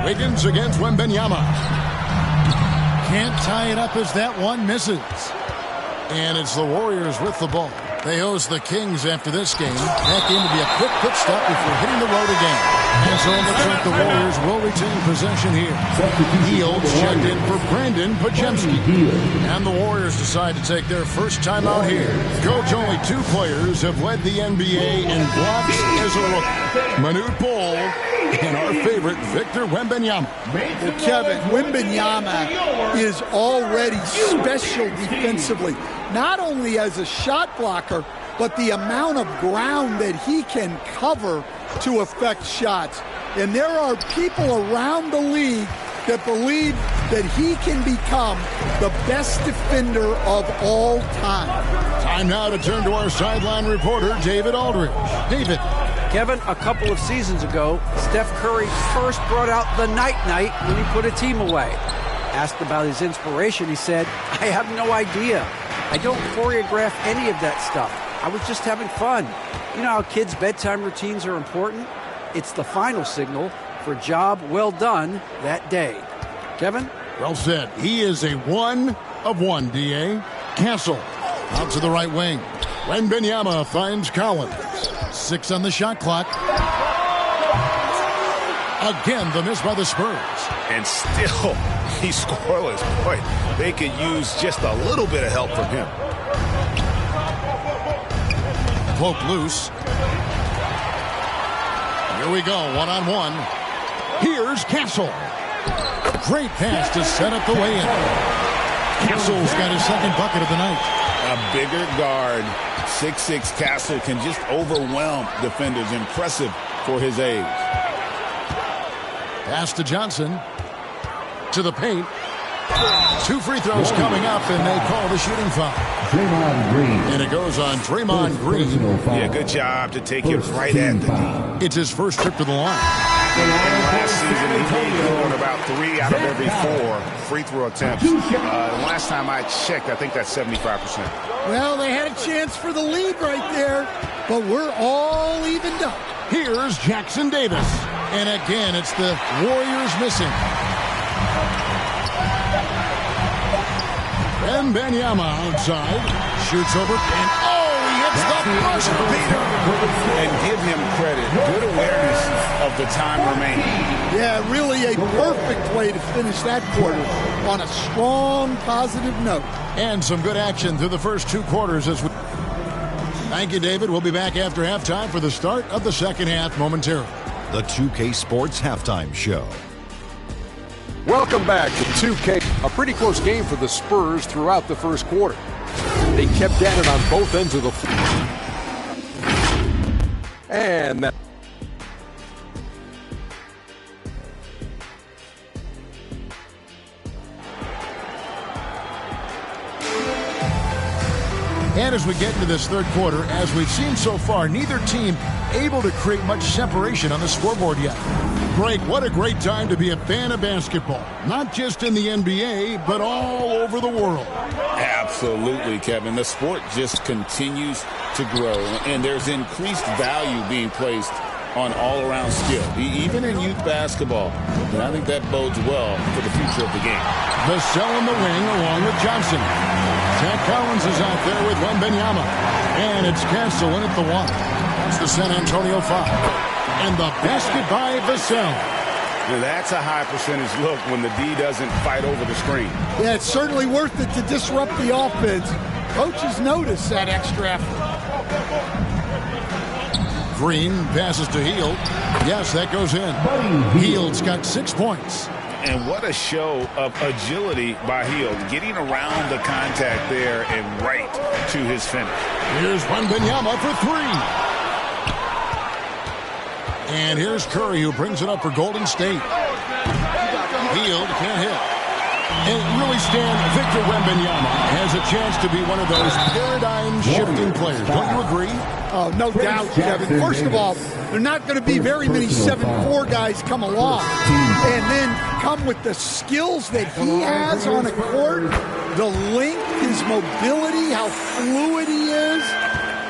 Wiggins against Wembanyama. Can't tie it up as that one misses. And it's the Warriors with the ball. They host the Kings after this game. That game will be a quick pit stop before hitting the road again. And so it looks like the Warriors will retain possession here. Hield checked in for Brandon Podziemski. And the Warriors decide to take their first time out here. Coach, only 2 players have led the NBA in blocks as a rookie. Manute Bol and our favorite, Victor Wembanyama. Well, Kevin, Wembanyama is already special defensively. Not only as a shot blocker, but the amount of ground that he can cover to affect shots. And there are people around the league that believe that he can become the best defender of all time. Time now to turn to our sideline reporter, David Aldridge. David. Kevin, a couple of seasons ago, Steph Curry first brought out the night-night when he put a team away. Asked about his inspiration, he said, "I have no idea. I don't choreograph any of that stuff. I was just having fun." You know how kids' bedtime routines are important? It's the final signal for a job well done that day. Kevin? Well said. He is a 1 of 1, D.A. Castle out to the right wing. Wembanyama finds Collins. 6 on the shot clock. Again, the miss by the Spurs. And still, he's scoreless. Boy, they could use just a little bit of help from him. Cloak loose. Here we go, one-on-one. Here's Castle. Great pass to set up the way-in. Castle's got his second bucket of the night. A bigger guard, 6'6" Castle, can just overwhelm defenders. Impressive for his age. Pass to Johnson. To the paint. 2 free throws coming up, and they call the shooting foul. Draymond Green. And it goes on Draymond Green. Yeah, good job to take it right at the D. It's his first trip to the line. And last season, he made on about 3 out of every 4 free throw attempts. Last time I checked, I think that's 75%. Well, they had a chance for the lead right there, but we're all evened up. Here's Jackson Davis. And again, it's the Warriors missing. Wembanyama outside. Shoots over. And he hits the buzzer beater. And give him credit. Good awareness of the time remaining. Yeah, really a perfect way to finish that quarter on a strong, positive note. And some good action through the first 2 quarters as we... Thank you, David. We'll be back after halftime for the start of the second half momentarily. The 2K Sports Halftime Show. Welcome back to 2K. A pretty close game for the Spurs throughout the first quarter. They kept at it on both ends of the floor. And that... And as we get into this third quarter, as we've seen so far, neither team able to create much separation on the scoreboard yet. Greg, what a great time to be a fan of basketball. Not just in the NBA, but all over the world. Absolutely, Kevin. The sport just continues to grow, and there's increased value being placed on all-around skill, even in youth basketball. And I think that bodes well for the future of the game. Vassell in the wing along with Johnson. Zach Collins is out there with Wembanyama. And it's Castle in at the 1. It's the San Antonio foul. And the basket by Vassell. That's a high percentage look when the D doesn't fight over the screen. Yeah, it's certainly worth it to disrupt the offense. Coaches notice that extra effort. Green passes to Hield. Yes, that goes in. Hield's got 6 points. And what a show of agility by Hield, getting around the contact there and right to his finish. Here's Wembanyama for 3. And here's Curry, who brings it up for Golden State. Hield can't hit. And really, Stan, Victor Wembanyama has a chance to be one of those paradigm-shifting players. Don't you agree? Oh, no doubt, Kevin. First of all, there are not going to be very many 7'4" guys come along and then come with the skills that he has on a court, the length, his mobility, how fluid he is.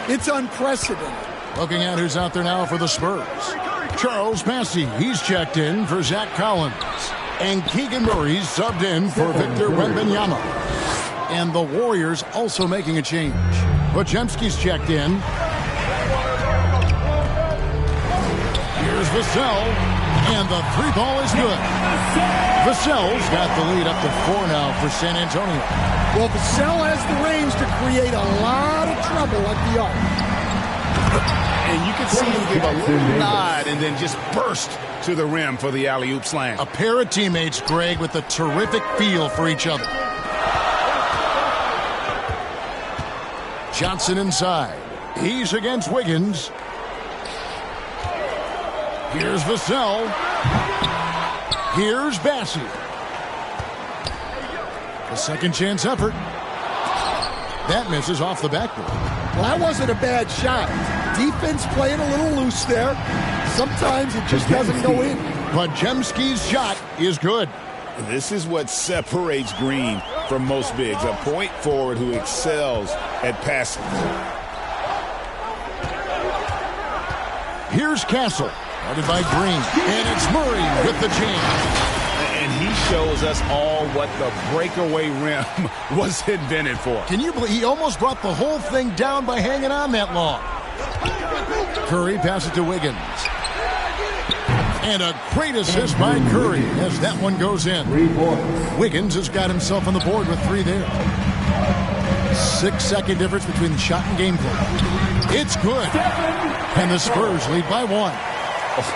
It's unprecedented. Looking at who's out there now for the Spurs. Charles Passy, he's checked in for Zach Collins. And Keegan Murray's subbed in for Victor Wembanyama. And the Warriors also making a change. Podziemski's checked in. Here's Vassell, and the three ball is good. Vassell's got the lead up to 4 now for San Antonio. Well, Vassell has the range to create a lot of trouble at the arc. And you can see him give a little nod and then just burst to the rim for the alley-oop slam. A pair of teammates, Greg, with a terrific feel for each other. Johnson inside. He's against Wiggins. Here's Vassell. Here's Bassey. A second chance effort. That misses off the backboard. Well, that wasn't a bad shot. Defense playing a little loose there. Sometimes it just doesn't go in. Podziemski's shot is good. This is what separates Green from most bigs. A point forward who excels at passing. Here's Castle. Guarded by Green. And it's Murray with the jam. And he shows us all what the breakaway rim was invented for. Can you believe he almost brought the whole thing down by hanging on that long? Curry passes to Wiggins. And a great assist by Curry as that one goes in. Wiggins has got himself on the board with 3 there. 6-second difference between the shot and game play. It's good. And the Spurs lead by 1.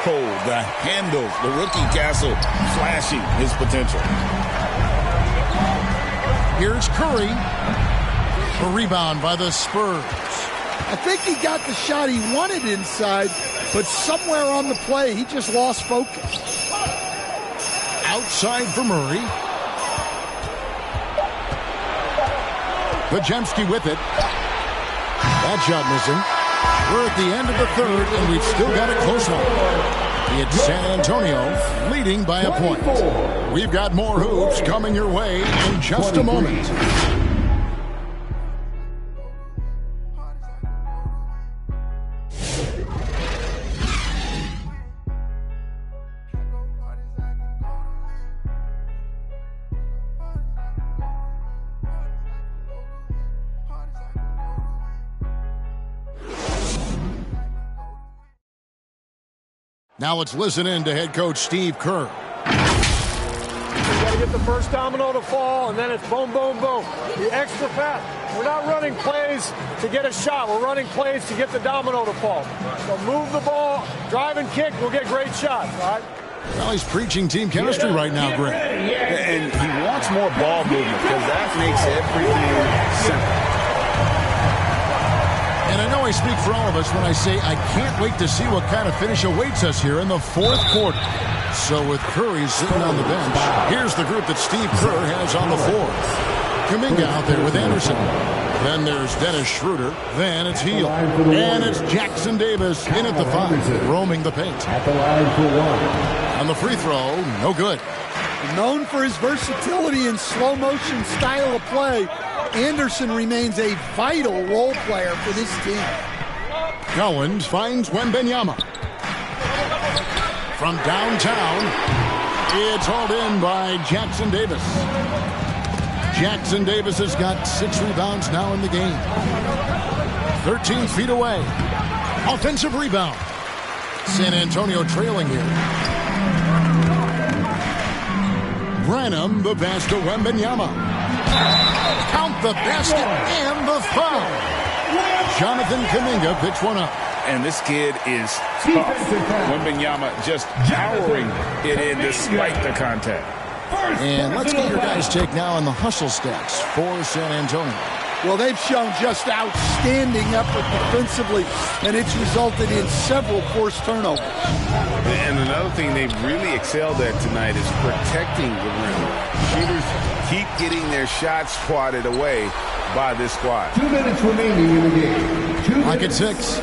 Oh, the handle. The rookie Castle flashing his potential. Here's Curry. A rebound by the Spurs. I think he got the shot he wanted inside, but somewhere on the play, he just lost focus. Outside for Murray. Podziemski with it. That shot missing. We're at the end of the third, and we've still got a close one. It's San Antonio leading by a point. We've got more hoops coming your way in just a moment. Now let's listen in to head coach Steve Kerr. We got to get the first domino to fall, and then it's boom, boom, boom. The extra fast. We're not running plays to get a shot. We're running plays to get the domino to fall. So move the ball, drive and kick, we'll get great shots, all right? Well, he's preaching team chemistry right now, Greg. And he wants more ball movement because that makes everything simple. And I know I speak for all of us when I say I can't wait to see what kind of finish awaits us here in the fourth quarter. So with Curry sitting on the bench, here's the group that Steve Kerr has on the floor. Kuminga out there with Anderson. Then there's Dennis Schroeder. Then it's Hield. And it's Jackson Davis in at the 5, roaming the paint. At the line for 1. On the free throw, no good. Known for his versatility and slow-motion style of play, Anderson remains a vital role player for this team. Collins finds Wembanyama. From downtown, it's hauled in by Jackson Davis. Jackson Davis has got 6 rebounds now in the game. 13 feet away. Offensive rebound. San Antonio trailing here. Branham, the pass to Wembanyama. Count the basket and the foul. Jonathan Kuminga picks one up. And this kid is tough. Wembanyama just powering it in despite the contact. And let's get your guys' take now on the hustle stats for San Antonio. Well, they've shown just outstanding effort defensively, and it's resulted in several forced turnovers. And another thing they've really excelled at tonight is protecting the rim. Shooters keep getting their shots swatted away by this squad. 2 minutes remaining in the game. Clock at 6.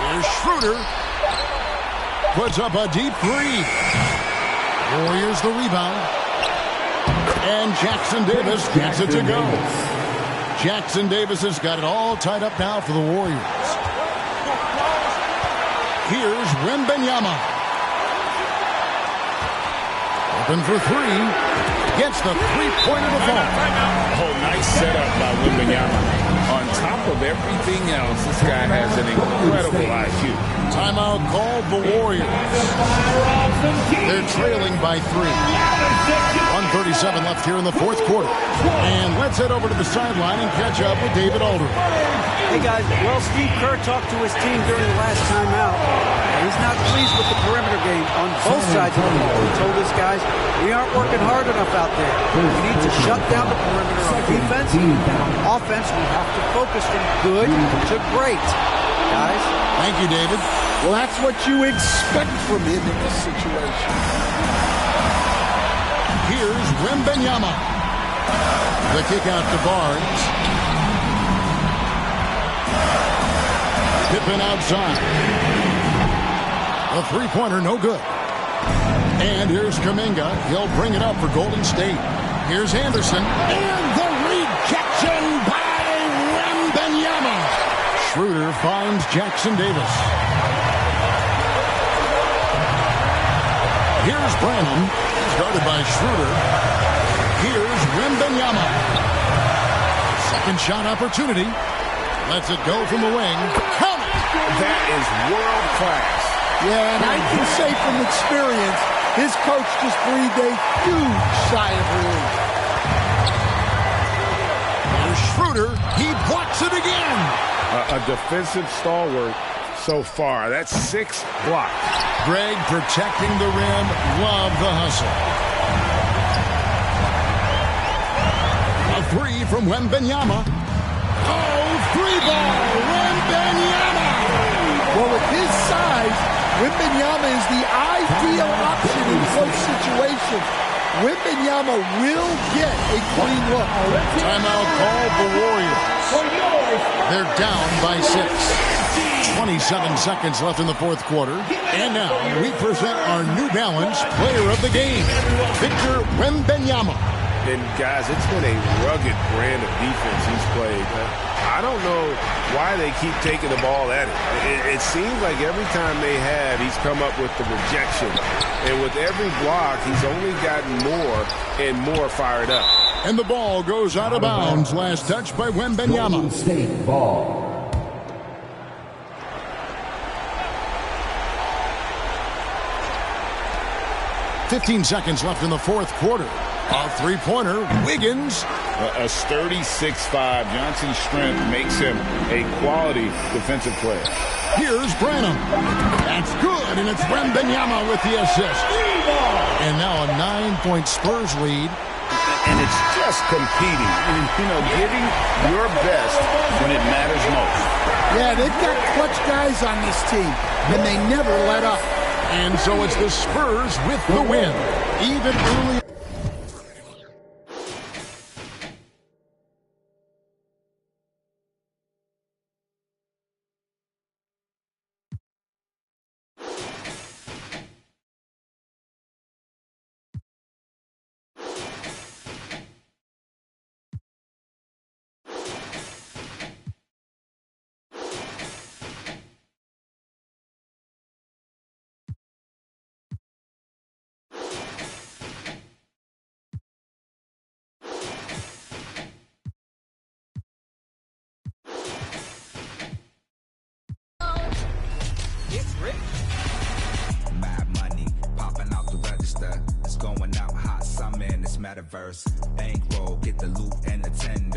Here's Schroeder. Puts up a deep 3. Warriors the rebound. And Jackson Davis gets it to go. Jackson Davis has got it all tied up now for the Warriors. Here's Wembanyama. Open for 3. Gets the three-pointer to fall. Oh, nice Nice setup by Wembanyama. On top of everything else, this guy has an incredible IQ. Timeout called the Warriors. They're trailing by 3. 1:37 left here in the fourth quarter. And let's head over to the sideline and catch up with David Aldridge. Hey, guys. Well, Steve Kerr talked to his team during the last timeout. He's not pleased with the perimeter game on both sides of the ball. He told his guys, we aren't working hard enough out there. We need to shut down the perimeter on defense. Offense, we have to focus from good to great. Guys. Thank you, David. Well, that's what you expect from him in this situation. Here's Wembanyama. The kick out to Barnes. Pippen outside. A three-pointer, no good. And here's Kuminga. He'll bring it up for Golden State. Here's Anderson. And the rejection by Wembanyama. Schroeder finds Jackson Davis. Here's Branham. Started by Schroeder. Here's Wembanyama. Second shot opportunity. Lets it go from the wing. Count it. That is world class. Yeah, and I can say from experience, his coach just breathed a huge sigh of relief. Here's Schroeder. He blocks it again. A defensive stalwart so far. That's 6 blocks. Greg protecting the rim. Love the hustle. A three from Wembanyama. Oh, three ball. Wembanyama. Well, with his size, Wembanyama is the ideal option in close situations. Wembanyama will get a clean look. Timeout called the Warriors. They're down by 6. 27 seconds left in the fourth quarter. And now we present our New Balance player of the game, Victor Wembanyama. And guys, it's been a rugged brand of defense he's played. I don't know why they keep taking the ball at him. It seems like every time they have, he's come up with the rejection. And with every block, he's only gotten more and more fired up. And the ball goes out of bounds. Last touch by Wembanyama. Golden State ball. $15 seconds left in the fourth quarter. A three-pointer, Wiggins. A sturdy 6'5". Johnson's strength makes him a quality defensive player. Here's Branham. That's good, and it's Wembanyama with the assist. And now a 9-point Spurs lead. And it's just competing and, giving your best when it matters most. Yeah, they've got clutch guys on this team, and they never let up. And so it's the Spurs with the win. Even early. Metaverse, bankroll, get the loot and the tender.